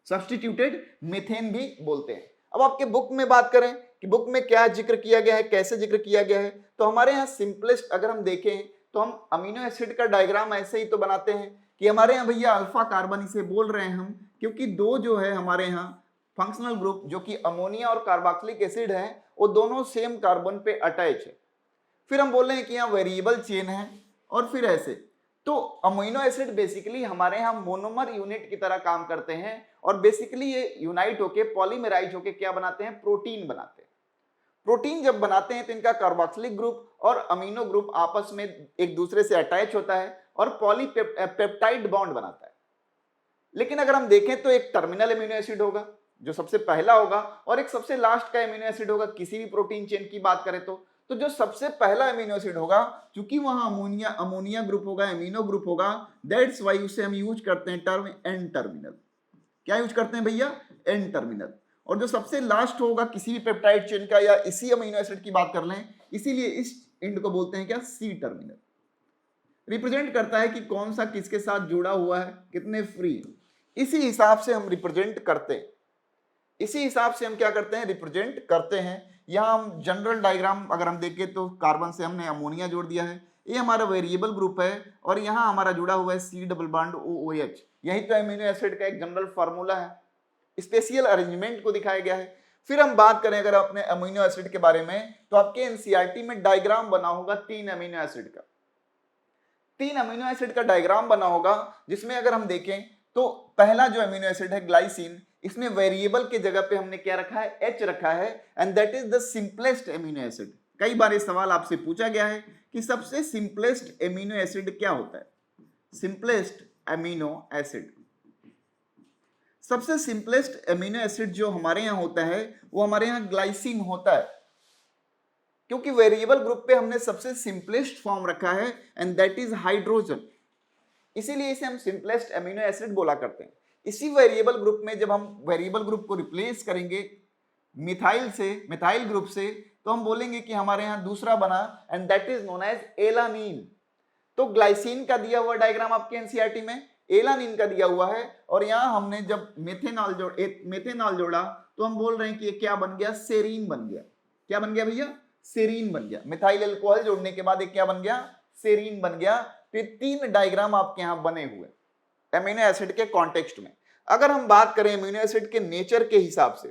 सब्स्टिट्यूटेड मेथेन भी बोलते हैं। अब आपके बुक में बात करें कि बुक में क्या जिक्र किया गया है, कैसे जिक्र किया गया है, तो हमारे यहाँ सिंपलेस्ट अगर हम देखें तो हम अमीनो एसिड का डायग्राम ऐसे ही तो बनाते हैं कि हमारे यहाँ भैया अल्फा कार्बन इसे बोल रहे हैं हम, क्योंकि दो जो है हमारे यहाँ फंक्शनल ग्रुप जो कि अमोनिया और कार्बोक्सिलिक एसिड है, वो दोनों सेम कार्बन पे अटैच है। फिर हम बोल रहे हैं कि यहाँ वेरिएबल चेन है, और फिर ऐसे। तो अमीनो एसिड बेसिकली हमारे यहाँ मोनोमर यूनिट की तरह काम करते हैं, और बेसिकली ये यूनाइट होके पॉलीमराइज होके क्या बनाते हैं? प्रोटीन बनाते हैं। प्रोटीन जब बनाते हैं तो इनका कार्बोक्सिलिक ग्रुप और अमीनो ग्रुप आपस में एक दूसरे से अटैच होता है और पॉलीपेप्टाइड बॉन्ड बनाता है। लेकिन अगर हम देखें तो एक टर्मिनल अमीनो एसिड होगा जो सबसे पहला होगा, और एक सबसे लास्ट का अमीनो एसिड होगा किसी भी प्रोटीन चेन की बात करें तो जो सबसे पहला अमीनो एसिड होगा, क्योंकि वहां अमोनिया ग्रुप होगा, अमीनो ग्रुप होगा, दैट्स वाई उसे हम यूज करते हैं टर्म एन टर्मिनल। क्या यूज करते हैं भैया? N terminal. और जो सबसे लास्ट होगा किसी भी पेप्टाइड चेन का या इसी अमीनो एसिड की बात कर लें, इसीलिए इस एंड को बोलते हैं क्या? C terminal. रिप्रेजेंट करता है कि कौन सा किसके साथ जुड़ा हुआ है, कितने फ्री। इसी हिसाब से हम रिप्रेजेंट करते हैं, इसी हिसाब से हम क्या करते हैं? रिप्रेजेंट करते हैं। यहाँ हम जनरल डायग्राम अगर हम देखें तो कार्बन से हमने अमोनिया जोड़ दिया है, ये हमारा वेरिएबल ग्रुप है, और यहाँ हमारा जुड़ा हुआ है C डबल बॉन्ड OOH। यही तो अमीनो एसिड का एक जनरल फार्मूला है, स्पेशल अरेंजमेंट को दिखाया गया है। फिर हम बात करें अगर अपने अमीनो एसिड के बारे में, तो आपके एनसीईआरटी में डायग्राम बना होगा 3 अमीनो एसिड का। 3 अमीनो एसिड का डायग्राम बना होगा, जिसमें अगर हम देखें तो पहला जो अमीनो एसिड है ग्लाइसिन, इसमें वेरिएबल के जगह पे हमने क्या रखा है, एच रखा है, and that is the simplest amino acid. कई बार ये सवाल आपसे पूछा गया है कि सबसे सिंपलेस्ट अमीनो एसिड क्या होता है। सिंपलेस्ट अमीनो एसिड, सबसे सिंपलेस्ट अमीनो एसिड जो हमारे यहां होता है वो हमारे यहां ग्लाइसिन होता है, क्योंकि वेरिएबल ग्रुप पे हमने सबसे सिंपलेस्ट फॉर्म रखा है एंड दैट इज हाइड्रोजन, इसीलिए इसे हम सिंपलेस्ट अमीनो एसिड बोला करते हैं। इसी वेरिएबल ग्रुप में जब हम वेरिएबल ग्रुप को रिप्लेस करेंगे मिथाइल से, मिथाइल ग्रुप से, तो हम बोलेंगे कि हमारे यहां दूसरा बना and that is known as alanine. तो ग्लाइसिन का दिया हुआ डायग्राम आपके एनसीईआरटी में एलानीन का दिया हुआ है, और यहां हमने जब मेथेनॉल जोड़ा तो हम बोल रहे हैं कि ये क्या बन गया, सेरीन बन गया। क्या बन गया भैया, सेरीन बन गया। मिथाइल अल्कोहल जोड़ने के बाद एक क्या बन गया, सेरीन बन गया। तो ये तीन डायग्राम आपके यहां बने हुए अमीनो एसिड के कॉन्टेक्स्ट में। अगर हम बात करें अमीनो एसिड के नेचर के हिसाब से,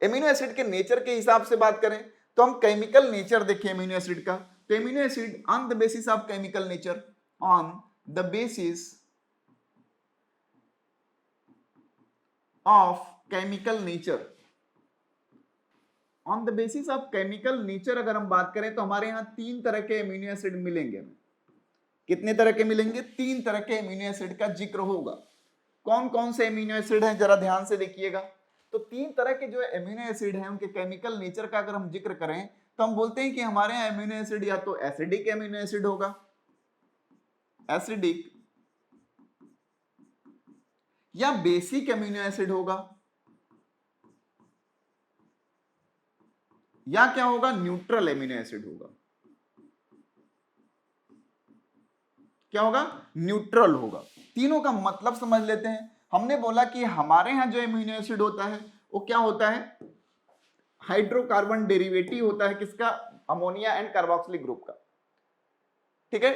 अमीनो एसिड के नेचर के हिसाब से बात करें तो हम केमिकल नेचर देखें अमीनो एसिड का, तो amino acid on the basis of chemical nature, on the basis of chemical nature, on the basis of chemical nature अगर हम बात करें तो हमारे यहां तीन तरह के अमीनो एसिड मिलेंगे। कितने तरह के मिलेंगे, तीन तरह के अमीनो एसिड का जिक्र होगा। कौन कौन से अमीनो एसिड हैं जरा ध्यान से देखिएगा। तो तीन तरह के जो अमीनो एसिड हैं उनके केमिकल नेचर का अगर हम जिक्र करें तो हम बोलते हैं कि हमारे यहाँ अमीनो एसिड या तो एसिडिक अमीनो एसिड होगा, एसिडिक, या बेसिक अमीनो एसिड होगा, या क्या होगा, न्यूट्रल अमीनो एसिड होगा। क्या होगा, न्यूट्रल होगा। तीनों का मतलब समझ लेते हैं। हमने बोला कि हमारे यहां जो अमीनो एसिड होता है वो क्या होता है, हाइड्रोकार्बन डेरिवेटिव होता है किसका, अमोनिया एंड कार्बोक्सिलिक ग्रुप का। ठीक है,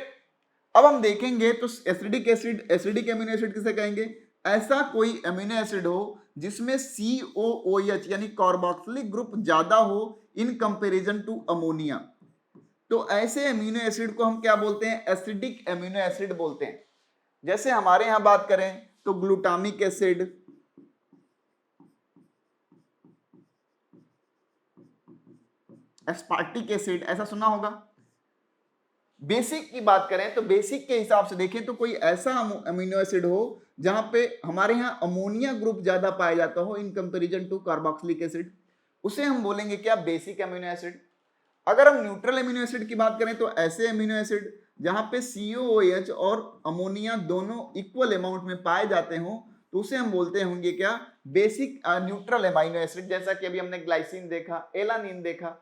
अब हम देखेंगे तो acidic acid, acidic amino acid किसे कहेंगे, ऐसा कोई अमीनो एसिड हो जिसमें COOH यानी कार्बोक्सिलिक ग्रुप ज्यादा हो इन कंपैरिजन टू अमोनिया। तो ऐसे अमीनो एसिड को हम क्या बोलते हैं, एसिडिक अमीनो एसिड बोलते हैं। जैसे हमारे यहां बात करें तो ग्लूटामिक एसिड, एस्पार्टिक एसिड, ऐसा सुना होगा। बेसिक की बात करें तो बेसिक के हिसाब से देखें तो कोई ऐसा अमीनो एसिड हो जहां पे हमारे यहां अमोनिया ग्रुप ज्यादा पाया जाता हो in comparison to carboxylic acid, उसे हम बोलेंगे क्या, बेसिक अमीनो एसिड। अगर हम न्यूट्रल अमीनो एसिड की बात करें तो ऐसे अमीनो एसिड जहां पे COOH और अमोनिया दोनों इक्वल अमाउंट में पाए जाते हो तो उसे हम बोलते होंगे क्या, बेसिक न्यूट्रल अमीनो एसिड। जैसा कि अभी हमने ग्लाइसिन देखा, एलानिन देखा,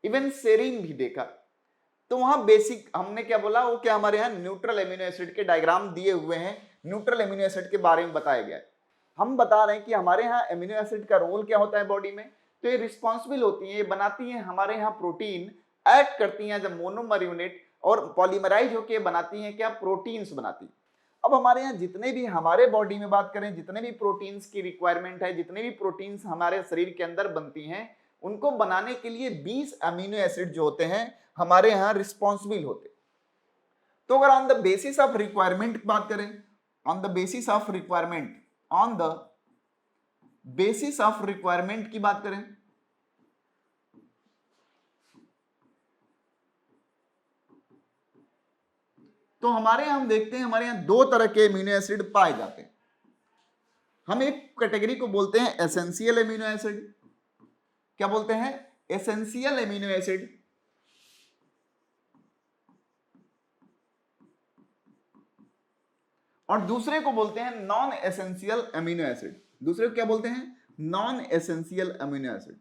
इवन सेरीन भी देखा। तो वहां बेसिक हमने क्या बोला, वो क्या हमारे यहाँ न्यूट्रल अमीनो एसिड के डायग्राम दिए हुए हैं, न्यूट्रल अमीनो एसिड के बारे में बताया गया है। हम बता रहे हैं कि हमारे यहाँ अमीनो एसिड का रोल क्या होता है बॉडी में। तो ये रिस्पॉन्सिबल होती है, ये बनाती हैं हमारे यहाँ प्रोटीन, एक्ट करती हैं जब मोनोमर यूनिट, और पॉलीमराइज होकर बनाती हैं क्या, प्रोटीन्स बनाती हैं। अब हमारे यहाँ जितने भी हमारे बॉडी में बात करें, जितने भी प्रोटीन्स की रिक्वायरमेंट है, जितने भी प्रोटीन्स हमारे शरीर के अंदर बनती हैं, उनको बनाने के लिए 20 अमीनो एसिड जो होते हैं हमारे यहां रिस्पॉन्सिबल होते। तो अगर on the basis of requirement की बात करें, on the basis of requirement, on the basis of requirement की बात करें तो हमारे यहां हम देखते हैं हमारे यहां दो तरह के अमीनो एसिड पाए जाते हैं। हम एक कैटेगरी को बोलते हैं एसेंशियल अमीनो एसिड। क्या बोलते हैं, एसेंशियल अमीनो एसिड। और दूसरे को बोलते हैं नॉन एसेंशियल अमीनो एसिड। दूसरे को क्या बोलते हैं, नॉन एसेंशियल अमीनो एसिड।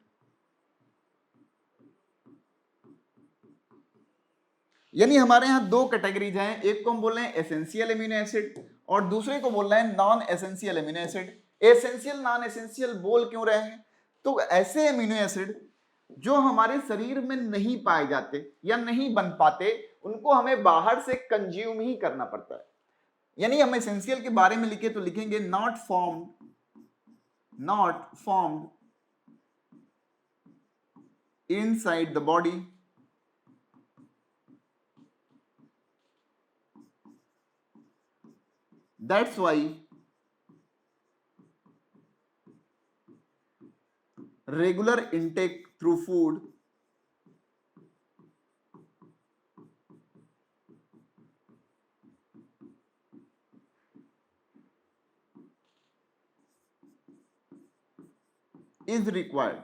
यानी हमारे यहां दो कैटेगरीज हैं, एक को हम बोल रहे हैं एसेंशियल अमीनो एसिड और दूसरे को बोल रहे हैं non essential amino acid. Essential non essential बोल क्यों रहे हैं, तो ऐसे अमीनो एसिड जो हमारे शरीर में नहीं पाए जाते या नहीं बन पाते, उनको हमें बाहर से कंज्यूम ही करना पड़ता है। यानी हम एसेंशियल के बारे में लिखे तो लिखेंगे not formed inside the body, that's why regular intake through food is required.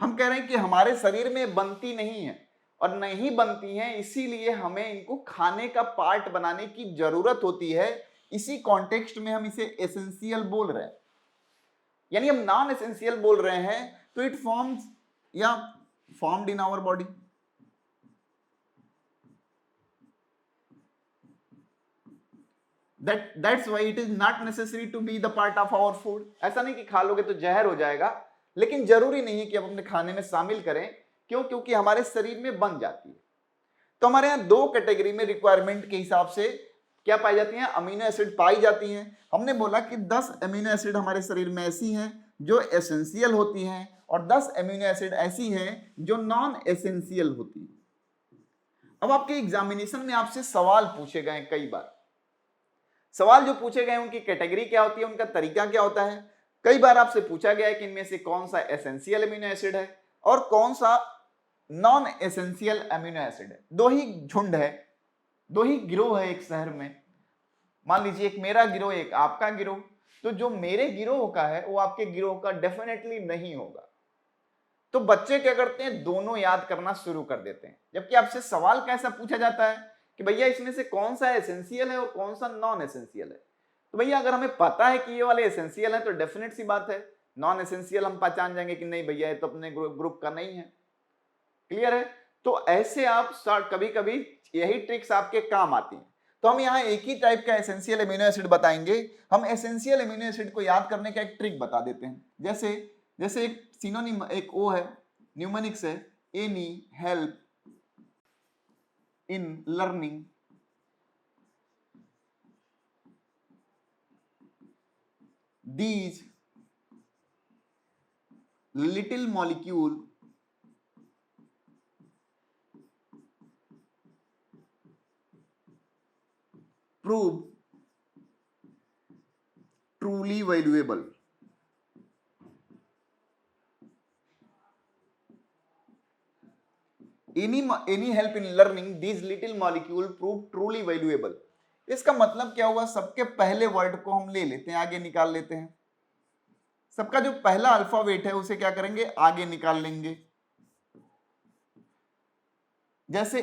हम कह रहे हैं कि हमारे शरीर में बनती नहीं है और नहीं बनती हैं, इसीलिए हमें इनको खाने का पार्ट बनाने की जरूरत होती है। इसी कॉन्टेक्स्ट में हम इसे एसेंशियल बोल रहे हैं, यानी हम नॉन एसेंशियल बोल रहे हैं। तो इट फॉर्म्स या formed in our body. That's why it is not necessary to be the part of our food। ऐसा नहीं कि खा लोगे तो जहर हो जाएगा, लेकिन जरूरी नहीं है कि हम अपने खाने में शामिल करें। क्यों? क्योंकि हमारे शरीर में बन जाती है। तो हमारे यहाँ दो कैटेगरी में रिक्वायरमेंट के हिसाब से क्या पाई जाती हैं? अमीनो एसिड पाई जाती हैं। हमने बोला कि 10 अमीनो एसिड हमारे शरीर में ऐसी हैं जो एसेंशियल होती हैं और 10 अमीनो एसिड ऐसी हैं जो नॉन एसेंशियल होती हैं। अब आपके एग्जामिनेशन में आपसे सवाल पूछे गए कई बार। सवाल जो पूछे गए उनकी कैटेगरी क्या होती है, उनका तरीका क्या होता है। कई बार आपसे पूछा गया है कि इनमें से कौन सा एसेंशियल अमीनो एसिड है और कौन सा नॉन एसेंशियल अमीनो एसिड है। दो ही झुंड है, दो ही गिरोह है एक शहर में। मान लीजिए एक मेरा गिरोह, एक आपका गिरोह। तो जो मेरे गिरोह का है वो आपके गिरोह का डेफिनेटली नहीं होगा। तो बच्चे क्या करते हैं? दोनों याद करना शुरू कर देते हैं। जबकि आपसे सवाल कैसा पूछा जाता है कि भैया इसमें से कौन सा एसेंशियल है और कौन सा नॉन एसेंशियल है। तो भैया अगर हमें पता है कि ये वाले एसेंशियल है तो डेफिनेट सी बात है, नॉन एसेंशियल हम पहचान जाएंगे कि नहीं भैया ये तो अपने ग्रुप का नहीं है। क्लियर है? तो ऐसे आप कभी कभी यही ट्रिक्स आपके काम आती हैं। तो हम यहाँ एक ही टाइप का एसेंशियल अमीनो एसिड बताएंगे। हम एसेंशियल अमीनो एसिड को याद करने का एक ट्रिक बता देते हैं। जैसे एक सिनोनिम, एक ओ है, न्यूमेरिक्स है, any help in learning these little molecule prove truly valuable। any help in learning these little molecule prove truly valuable। इसका मतलब क्या हुआ? सबके पहले वर्ड को हम ले लेते हैं, आगे निकाल लेते हैं। सबका जो पहला अल्फाबेट है उसे क्या करेंगे? आगे निकाल लेंगे। जैसे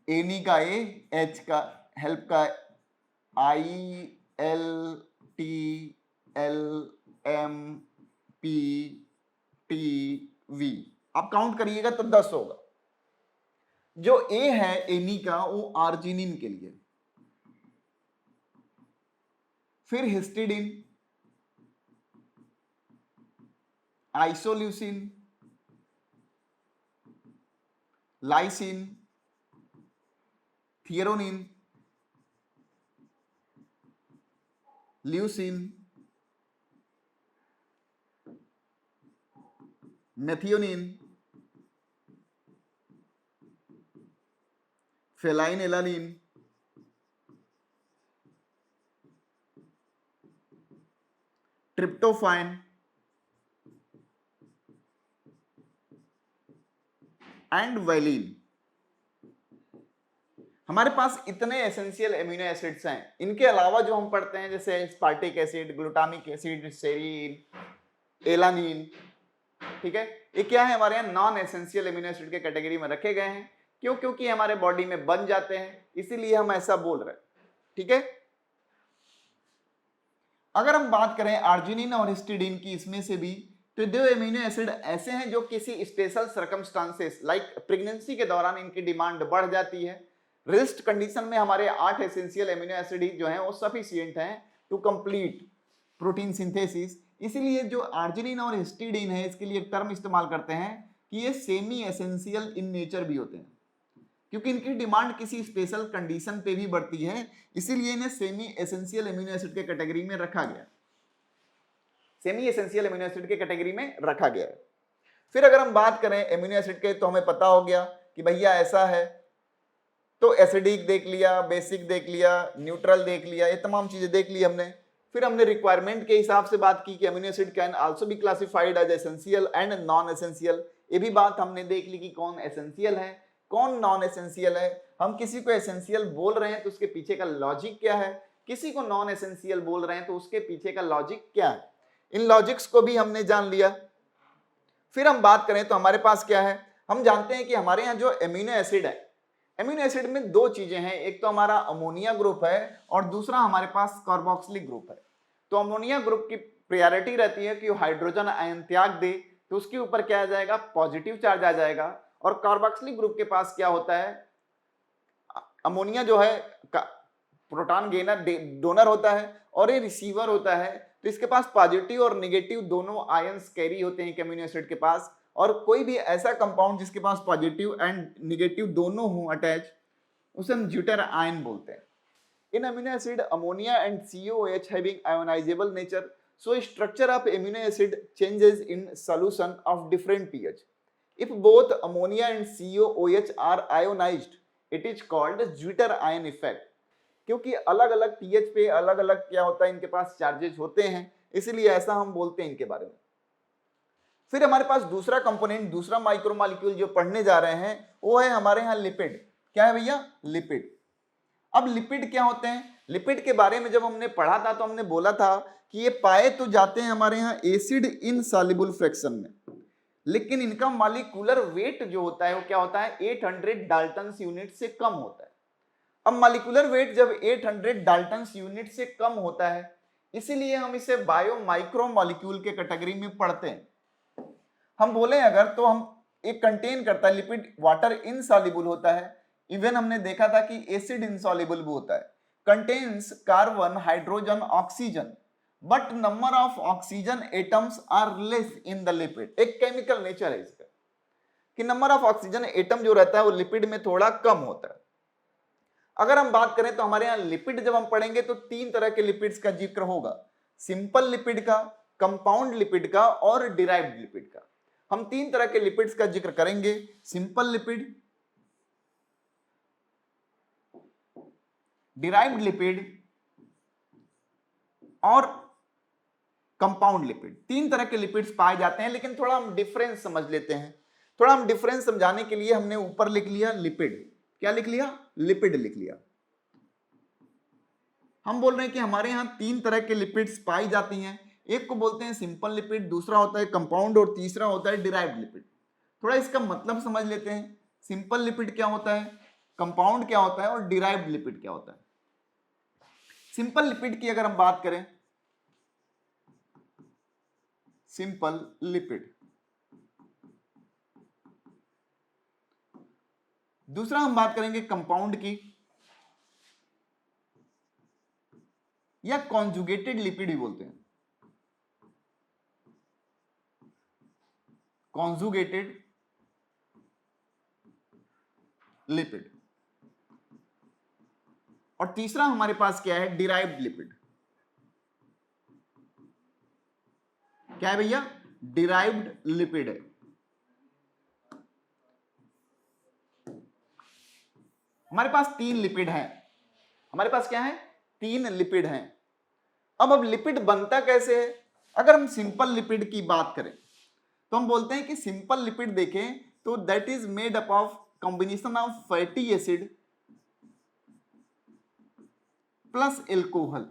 एनी का ए, एच का, हेल्प का I, L, T, L, M, P, T, V. आप काउंट करिएगा तो 10 होगा। जो ए है एनी का वो आर्जिनिन के लिए, फिर histidine, isoleucine, lysine, threonine, leucine, methionine, phenylalanine, tryptophan and valine. हमारे पास इतने एसेंशियल अमीनो एसिड्स हैं। इनके अलावा जो हम पढ़ते हैं जैसे aspartic acid, glutamic acid, serine, alanine, ठीक है, ये क्या है? हमारे यहाँ नॉन एसेंशियल अमीनो एसिड के कैटेगरी में रखे गए हैं। क्यों? क्योंकि हमारे बॉडी में बन जाते हैं, इसीलिए हम ऐसा बोल रहे हैं। ठीक है। अगर हम बात करें आर्जिनिन और हिस्टिडीन की, इसमें से भी तो दो एमिनो एसिड ऐसे हैं जो किसी स्पेशल सर्कमस्टांसेस लाइक प्रेगनेंसी के दौरान इनकी डिमांड बढ़ जाती है। रेस्ट कंडीशन में हमारे 8 एसेंशियल एमिनो एसिड जो हैं वो सफिशिएंट हैं टू कंप्लीट प्रोटीन सिंथेसिस। इसीलिए जो आर्जिनिन और हिस्टिडीन है इसके लिए एक टर्म इस्तेमाल करते हैं कि ये सेमी एसेंशियल इन नेचर भी होते हैं, क्योंकि इनकी डिमांड किसी स्पेशल कंडीशन पे भी बढ़ती है, इसीलिए इन्हें सेमी एसेंशियल एमिनो एसिड के कैटेगरी में रखा गया। सेमी एसेंशियल एमिनो एसिड के कैटेगरी में रखा गया है। फिर अगर हम बात करें एमिनो एसिड के, तो हमें पता हो गया कि भैया ऐसा है। तो एसिडिक देख लिया, बेसिक देख लिया, न्यूट्रल देख लिया, ये तमाम चीजें देख ली हमने। फिर हमने रिक्वायरमेंट के हिसाब से बात की कि amino acid can also be classified as essential and non essential. ये भी बात हमने देख ली कि कौन एसेंशियल है, कौन नॉन एसेंशियल है। हम किसी को एसेंशियल बोल रहे हैं तो उसके पीछे का लॉजिक क्या है, किसी को नॉन एसेंशियल बोल रहे हैं तो उसके पीछे का लॉजिक क्या है। इन लॉजिक्स को भी हमने जान लिया। फिर हम बात करें तो हमारे पास क्या है, हम जानते हैं कि हमारे यहाँ जो एमिनो एसिड है, एमिनो एसिड में दो चीजें हैं, एक तो हमारा अमोनिया ग्रुप है और दूसरा हमारे पास कार्बोक्सिलिक ग्रुप है। तो अमोनिया ग्रुप की प्रायोरिटी रहती है कि वो हाइड्रोजन आयन त्याग दे तो उसके ऊपर क्या आ जाएगा, पॉजिटिव चार्ज आ जाएगा। और कार्बोक्सिलिक ग्रुप के पास क्या होता है, अमोनिया जो है प्रोटॉन गेनर डोनर होता है और ये रिसीवर होता है। तो इसके पास पॉजिटिव और नेगेटिव दोनों आयंस कैरी होते हैं अमीनो एसिड के पास। और कोई भी ऐसा कंपाउंड जिसके पास पॉजिटिव एंड नेगेटिव दोनों हों अटैच, उसे हम ज्यूटर आयन बोलते हैं। इन amino acid ammonia and COOH having ionizable nature, so structure of amino acid changes in solution of different pH. If both ammonia and COOH are ionized, it is called Zwitter ion effect. क्योंकि अलग अलग pH पे अलग अलग क्या होता है, इनके पास चार्जेस होते हैं, इसलिए ऐसा हम बोलते हैं इनके बारे में। फिर हमारे पास दूसरा कंपोनेंट, दूसरा माइक्रोमोलेक्यूल जो पढ़ने जा रहे हैं वो है हमारे यहाँ लिपिड। क्या है भैया, लिपिड। अब लिपिड क्या होते हैं, लिपिड के बारे में जब हमने पढ़ा था तो हमने बोला था कि ये पाए तो जाते हैं हमारे यहाँ एसिड इनसॉल्युबल फ्रैक्शन में, लेकिन इनका मॉलिक्यूलर वेट जो होता है वो क्या होता है, 800 डाल्टन्स यूनिट से कम होता है। अब मॉलिक्यूलर वेट जब 800 डाल्टन्स यूनिट से कम होता है, इसीलिए हम इसे बायो माइक्रो मॉलिक्यूल के कैटेगरी में पढ़ते हैं। हम बोले अगर तो हम एक कंटेन करता है, लिपिड वाटर इनसॉल्युबल होता है, इवन हमने देखा था कि एसिड इनसॉल्युबल भी होता है, contains carbon hydrogen oxygen, but number of oxygen atoms are less in the lipid. एक केमिकल नेचर है इसका कि नंबर ऑफ ऑक्सीजन एटम जो रहता है वो लिपिड में थोड़ा कम होता है। अगर हम बात करें तो हमारे यहाँ लिपिड जब हम पढ़ेंगे तो तीन तरह के लिपिड्स का जिक्र होगा, सिंपल लिपिड का, कंपाउंड लिपिड का और डिराइव्ड लिपिड का। हम तीन तरह के लिपिड्स का जिक्र करेंगे, सिंपल लिपिड, डिराइव्ड लिपिड और कंपाउंड लिपिड। तीन तरह के लिपिड्स पाए जाते हैं, लेकिन थोड़ा हम डिफरेंस समझ लेते हैं। थोड़ा हम डिफरेंस समझाने के लिए हमने ऊपर लिख लिया लिपिड। क्या लिख लिया, लिपिड लिख लिया। हम बोल रहे हैं कि हमारे यहां तीन तरह के लिपिड्स पाई जाती हैं, एक को बोलते हैं सिंपल लिपिड, दूसरा होता है कंपाउंड और तीसरा होता है डिराइव्ड लिपिड। थोड़ा इसका मतलब समझ लेते हैं, सिंपल लिपिड क्या होता है, कंपाउंड क्या होता है और डिराइव्ड लिपिड क्या होता है। सिंपल लिपिड की अगर हम बात करें, सिंपल लिपिड, दूसरा हम बात करेंगे कंपाउंड की या कॉन्जुगेटेड लिपिड भी बोलते हैं, कॉन्जुगेटेड लिपिड। और तीसरा हमारे पास क्या है, डिराइव्ड लिपिड। क्या है भैया, डिराइव्ड लिपिड है। हमारे पास तीन लिपिड हैं, हमारे पास क्या है, तीन लिपिड हैं। अब लिपिड बनता कैसे है, अगर हम सिंपल लिपिड की बात करें तो हम बोलते हैं कि सिंपल लिपिड देखें तो that is made up of combination of fatty acid plus alcohol.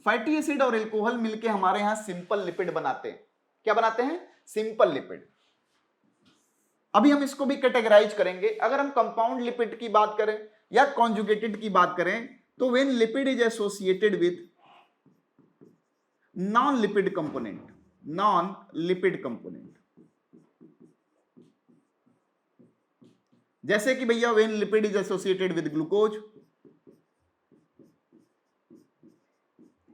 Fatty acid और एल्कोहल मिलके हमारे यहां सिंपल लिपिड बनाते हैं। क्या बनाते हैं, सिंपल लिपिड। अभी हम इसको भी कैटेगराइज करेंगे। अगर हम कंपाउंड लिपिड की बात करें या कॉन्जुगेटेड की बात करें तो when lipid is associated with non lipid component, non lipid component, जैसे कि भैया when lipid is associated with glucose,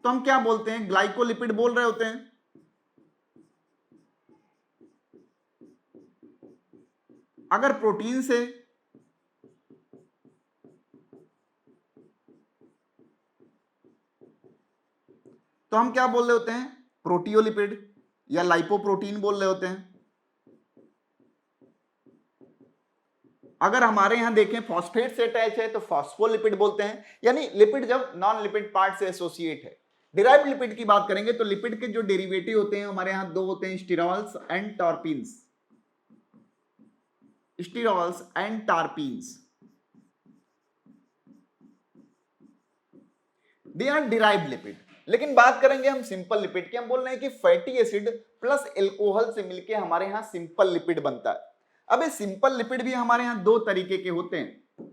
तो हम क्या बोलते हैं, ग्लाइकोलिपिड बोल रहे होते हैं। अगर प्रोटीन से तो हम क्या बोल रहे होते हैं, प्रोटियोलिपिड या लाइपोप्रोटीन बोल रहे होते हैं। अगर हमारे यहां देखें फॉस्फेट से अटैच है तो फॉस्फोलिपिड बोलते हैं, यानी लिपिड जब नॉन लिपिड पार्ट से एसोसिएट है। डिराइव्ड लिपिड की बात करेंगे तो लिपिड के जो डेरिवेटिव होते हैं हमारे यहां दो होते हैं, sterols and terpenes. Sterols and terpenes, they are derived lipid. लेकिन बात करेंगे हम सिंपल लिपिड की, हम बोल रहे हैं कि फैटी एसिड प्लस एल्कोहल से मिलके हमारे यहां सिंपल लिपिड बनता है। अब ये सिंपल लिपिड भी हमारे यहां दो तरीके के होते हैं।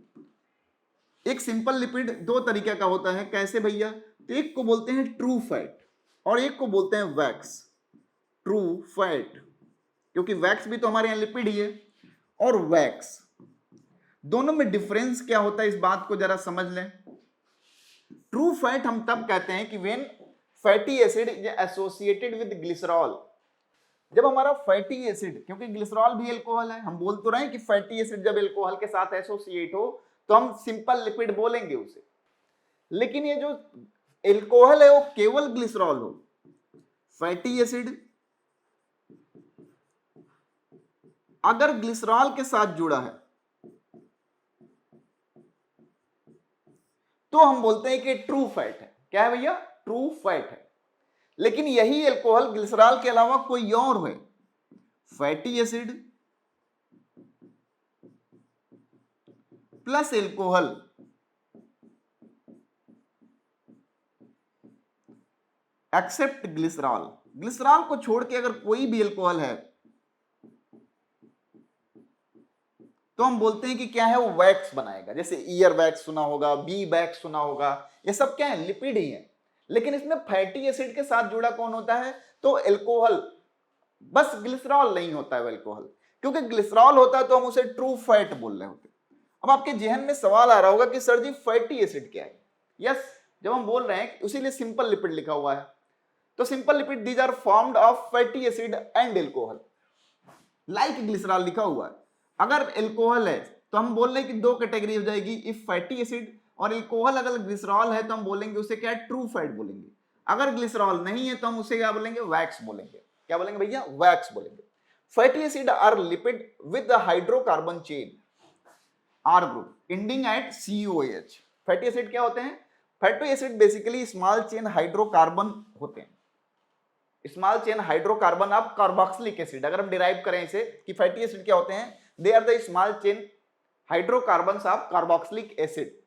एक सिंपल लिपिड दो तरीके का होता है, कैसे भैया? तो एक को बोलते हैं ट्रू फैट और एक को बोलते हैं वैक्स। ट्रू फैट, क्योंकि वैक्स भी तो हमारे यहां लिपिड ही है, और वैक्स, दोनों में डिफरेंस क्या होता है इस बात को जरा समझ लें। ट्रू फैट हम तब कहते हैं कि when fatty acid is associated with glycerol. जब हमारा फैटी एसिड, क्योंकि ग्लिसरॉल भी अल्कोहल है, हम बोल तो रहे हैं कि फैटी एसिड जब अल्कोहल के साथ एसोसिएट हो तो हम सिंपल लिपिड बोलेंगे उसे। लेकिन ये जो अल्कोहल है वो केवल ग्लिसरॉल हो, फैटी एसिड अगर ग्लिसरॉल के साथ जुड़ा है तो हम बोलते हैं कि ट्रू फैट है। क्या है भैया? ट्रू फैट है। लेकिन यही अल्कोहल ग्लिसरॉल के अलावा कोई और है, fatty acid plus alcohol, except glycerol. Glycerol को छोड़ के अगर कोई भी अल्कोहल है तो हम बोलते हैं कि क्या है, वो वैक्स बनाएगा। जैसे ईयर वैक्स सुना होगा, बी वैक्स सुना होगा, ये सब क्या है? लिपिड ही है। लेकिन इसमें फैटी एसिड के साथ जुड़ा कौन होता है? तो अल्कोहल, बस ग्लिसरॉल नहीं होता है अल्कोहल। क्योंकि ग्लिसरॉल होता है तो हम उसे ट्रू फैट बोल रहे होते। अब आपके जहन में सवाल आ रहा होगा कि सर जी फैटी एसिड क्या है? यस, जब हम बोल रहे हैं उसीलिए सिंपल लिपिड लिखा हुआ है। तो simple lipid these are formed of fatty acid and alcohol, like glycerol लिखा हुआ है। अगर एल्कोहल है तो हम बोल रहे हैं कि दो कैटेगरी हो जाएगी, इफ फैटी एसिड और एल्कोहल अगर ग्लिसरॉल है तो हम बोलेंगे उसे क्या है? ट्रू फैट बोलेंगे। अगर ग्लिसरॉल नहीं है तो हम उसे क्या बोलेंगे? वैक्स बोलेंगे। क्या बोलेंगे भैया? वैक्स बोलेंगे। Fatty acid are lipid with the hydrocarbon chain R group ending at COH। Fatty acid क्या होते हैं? Fatty acid basically small chain hydrocarbon होते हैं, small chain hydrocarbon of carboxylic acid. अगर हम डिराइव करें इसे कि फैटी एसिड क्या होते हैं, they are the small chain hydrocarbons of carboxylic acid.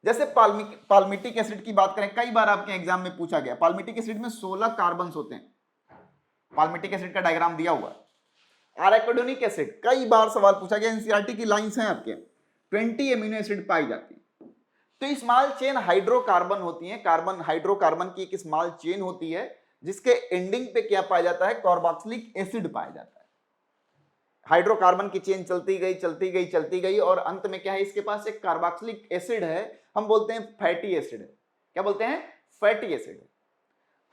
जैसे पाल्मिटिक एसिड की बात करें, कई बार आपके एग्जाम में पूछा गया, पाल्मिटिक एसिड में 16 कार्बन्स होते हैं। पाल्मिटिक एसिड का डायग्राम दिया हुआ। एराकिडोनिक एसिड, कई बार सवाल पूछा गया, एनसीईआरटी की लाइंस हैं आपके, 20 एमिनो एसिड पाई जाती है। तो स्मॉल चेन हाइड्रोकार्बन होती है, कार्बन हाइड्रोकार्बन की एक स्मॉल चेन होती है जिसके एंडिंग पे क्या पाया जाता है? कार्बोक्सिलिक एसिड पाया जाता है। हाइड्रोकार्बन की चेन चलती गई चलती गई चलती गई और अंत में क्या है? इसके पास एक कार्बोक्सिलिक एसिड है, हम बोलते हैं फैटी एसिड है। क्या बोलते हैं? फैटी एसिड है।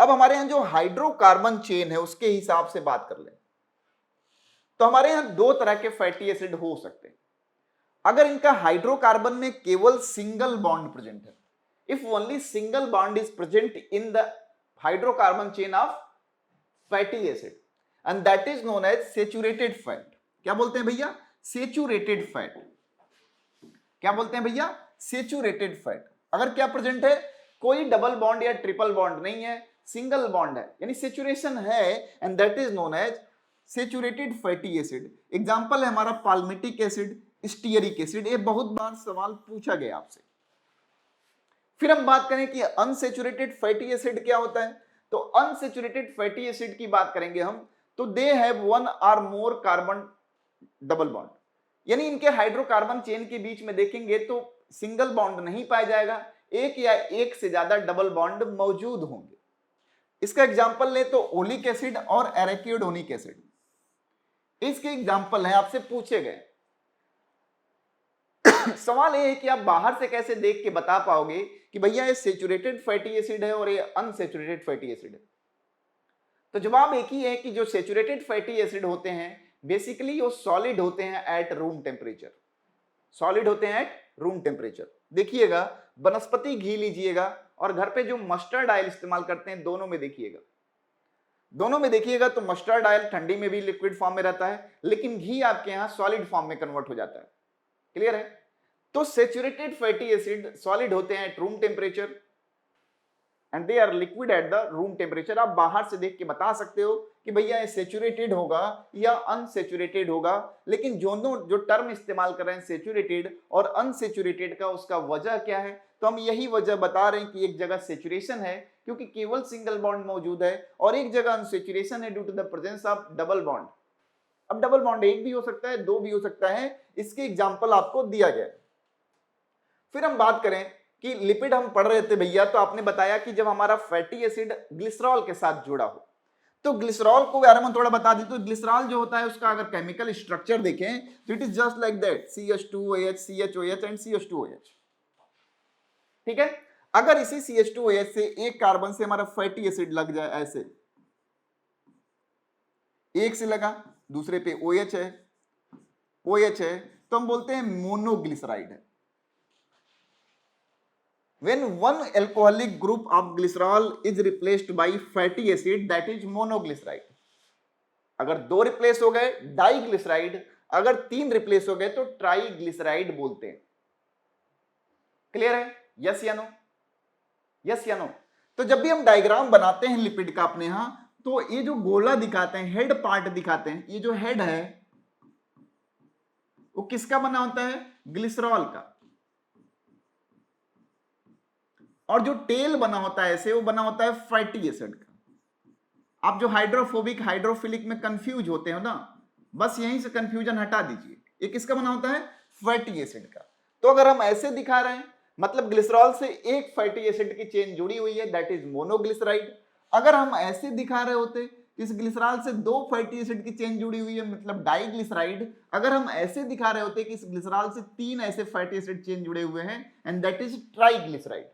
अब हमारे यहां जो हाइड्रोकार्बन चेन है उसके हिसाब से बात कर ले तो हमारे यहां दो तरह के फैटी एसिड हो सकते हैं। अगर इनका हाइड्रोकार्बन में केवल सिंगल बॉन्ड प्रेजेंट है, if only single bond is present in the hydrocarbon chain of fatty acid and that is known as saturated fat. क्या बोलते हैं भैया? Saturated fat. क्या बोलते हैं भैया? Saturated fat. अगर क्या प्रेजेंट है? कोई डबल बॉन्ड या ट्रिपल बॉन्ड नहीं है, सिंगल बॉन्ड है, यानी सैचुरेशन है, and that is known as saturated fatty acid. Example है हमारा पाल्मिटिक एसिड, स्टीयरिक एसिड। ये बहुत बार सवाल पूछा गया आपसे। फिर हम बात करें कि अनसैचुरेटेड फैटी एसिड क्या होता है, तो अनसैचुरेटेड फैटी एसिड की बात करेंगे हम तो दे हैव वन और मोर कार्बन डबल बॉन्ड, यानी इनके हाइड्रोकार्बन चेन के बीच में देखेंगे तो सिंगल बॉन्ड नहीं पाया जाएगा, एक या एक से ज्यादा डबल बॉन्ड मौजूद होंगे। इसका एग्जांपल ले तो ओलिक एसिड और एराकिडोनिक एसिड, इसके एग्जांपल है, आपसे पूछे गए। सवाल ये है कि आप बाहर से कैसे देख के बता पाओगे कि भैया ये सैचुरेटेड फैटी एसिड है और ये अनसैचुरेटेड फैटी एसिड है। तो जवाब एक ही है कि जो सैचुरेटेड फैटी एसिड होते हैं बेसिकली वो सॉलिड होते हैं एट रूम टेम्परेचर, सॉलिड होते हैं एट रूम टेम्परेचर। देखिएगा, वनस्पति घी लीजिएगा और घर पे जो मस्टर्ड ऑयल इस्तेमाल करते हैं, दोनों में देखिएगा दोनों में देखिएगा तो मस्टर्ड ऑयल ठंडी में भी लिक्विड फॉर्म में रहता है, लेकिन घी आपके यहां सॉलिड फॉर्म में कन्वर्ट हो जाता है। क्लियर है? तो सैचुरेटेड फैटी एसिड सॉलिड होते हैं at room temperature and they are liquid at the room temperature. आप बाहर से देख के बता सकते हो कि भैया ये सैचुरेटेड होगा या अनसैचुरेटेड होगा, लेकिन जो टर्म इस्तेमाल कर रहे हैं सैचुरेटेड और अनसैचुरेटेड का, उसका वजह क्या है? तो हम यही वजह बता रहे हैं कि एक जगह सैचुरेशन है क्योंकि केवल सिंगल बॉन्ड मौजूद है, और एक जगह अनसैचुरेशन है due to the presence of double bond. अब डबल बॉन्ड एक भी हो सकता है, दो भी हो सकता है, इसके एग्जाम्पल आपको दिया गया। फिर हम बात करें कि लिपिड हम पढ़ रहे थे भैया, तो आपने बताया कि जब हमारा फैटी एसिड ग्लिसरॉल के साथ जुड़ा हो, तो ग्लिसरॉल को बारे में थोड़ा बता दी। तो ग्लिसरॉल जो होता है उसका अगर केमिकल स्ट्रक्चर देखें तो it is just like that, CH2OH, CHOH and CH2OH। ठीक है? अगर इसी CH2OH से एक कार्बन से हमारा फैटी एसिड लग जाए, ऐसे एक से लगा, दूसरे पे OH है, OH है, तो हम बोलते हैं मोनोग्लिसराइड है। When one alcoholic group of glycerol is replaced by fatty acid, that is monoglyceride। अगर दो रिप्लेस हो गए डाइग्लिसराइड, अगर तीन रिप्लेस हो गए तो ट्राइग्लिसराइड बोलते हैं। क्लियर है? यस या नो? यस या नो? तो जब भी हम डायग्राम बनाते हैं लिपिड का अपने यहां, तो ये जो गोला दिखाते हैं, हेड पार्ट दिखाते हैं, ये जो हेड है वो किसका बना होता है? ग्लिसरॉल का। और जो टेल बना होता है ऐसे, वो बना होता है फैटी एसिड का। आप जो हाइड्रोफोबिक हाइड्रोफिलिक में कंफ्यूज होते हो ना, बस यहीं से कंफ्यूजन हटा दीजिए। ये किसका बना होता है? फैटी एसिड का। तो अगर हम ऐसे दिखा रहे हैं, मतलब ग्लिसरॉल से एक फैटी एसिड की चेन जुड़ी हुई है, दैट इज मोनोग्लिसराइड। अगर हम ऐसे दिखा रहे होते इस ग्लिसरॉल से दो फैटी एसिड की चेन जुड़ी हुई है, मतलब डाइग्लिसराइड। अगर हम ऐसे दिखा रहे होते कि इस ग्लिसरॉल से तीन ऐसे फैटी एसिड चेन जुड़े हुए हैं, एंड दैट इज ट्राइग्लिसराइड।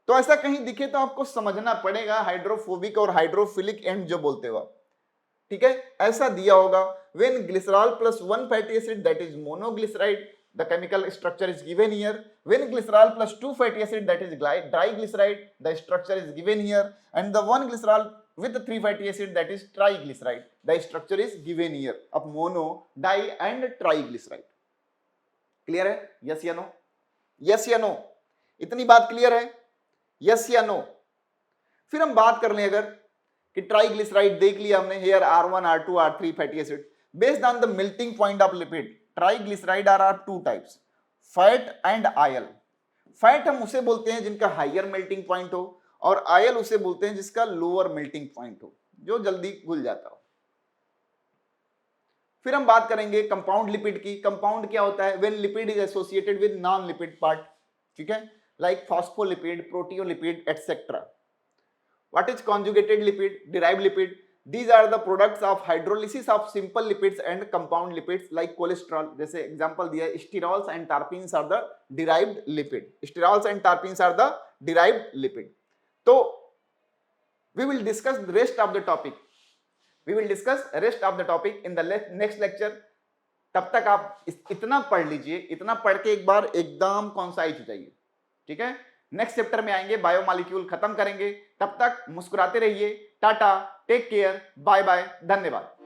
तो ऐसा कहीं दिखे तो आपको समझना पड़ेगा हाइड्रोफोबिक और हाइड्रोफिलिक एंड जो बोलते हो आप। ठीक है? ऐसा दिया होगा, when glycerol plus one fatty acid that is monoglyceride, the chemical structure is given here. When glycerol plus two fatty acid that is diglyceride, the structure is given here. And the one glycerol with three fatty acid that is triglyceride, the structure is given here of mono, di and triglyceride. Clear है? Yes या no? Yes या no? इतनी बात clear है? Yes या no? फिर हम बात कर लें अगर कि ट्राइग्लिसराइड देख लिया हमने, here R1, R2, R3 fatty acid. Based on the melting point of lipid, triglyceride are two types, fat and oil. Fat हम उसे बोलते हैं जिनका हाइयर मेल्टिंग पॉइंट हो, और आयल उसे बोलते हैं जिसका लोअर मेल्टिंग पॉइंट हो, जो जल्दी घुल जाता हो। फिर हम बात करेंगे कंपाउंड लिपिड की। कंपाउंड क्या होता है? When lipid is associated with non lipid part. ठीक है? like phospholipid, proteolipid, etc. What is conjugated lipid, derived lipid? These are the products of hydrolysis of simple lipids and compound lipids like cholesterol. जैसे example दिया है, sterols and terpenes are the derived lipid. Sterols and terpenes are the derived lipid. तो we will discuss the rest of the topic. We will discuss rest of the topic in the next lecture. तब तक आप इतना पढ़ लीजिए, इतना पढ़ के एक बार एकदम कॉन्साइज हो जाइए। ठीक है? नेक्स्ट चैप्टर में आएंगे, बायोमॉलिक्यूल खत्म करेंगे। तब तक मुस्कुराते रहिए। Tata, take care, bye bye, धन्यवाद।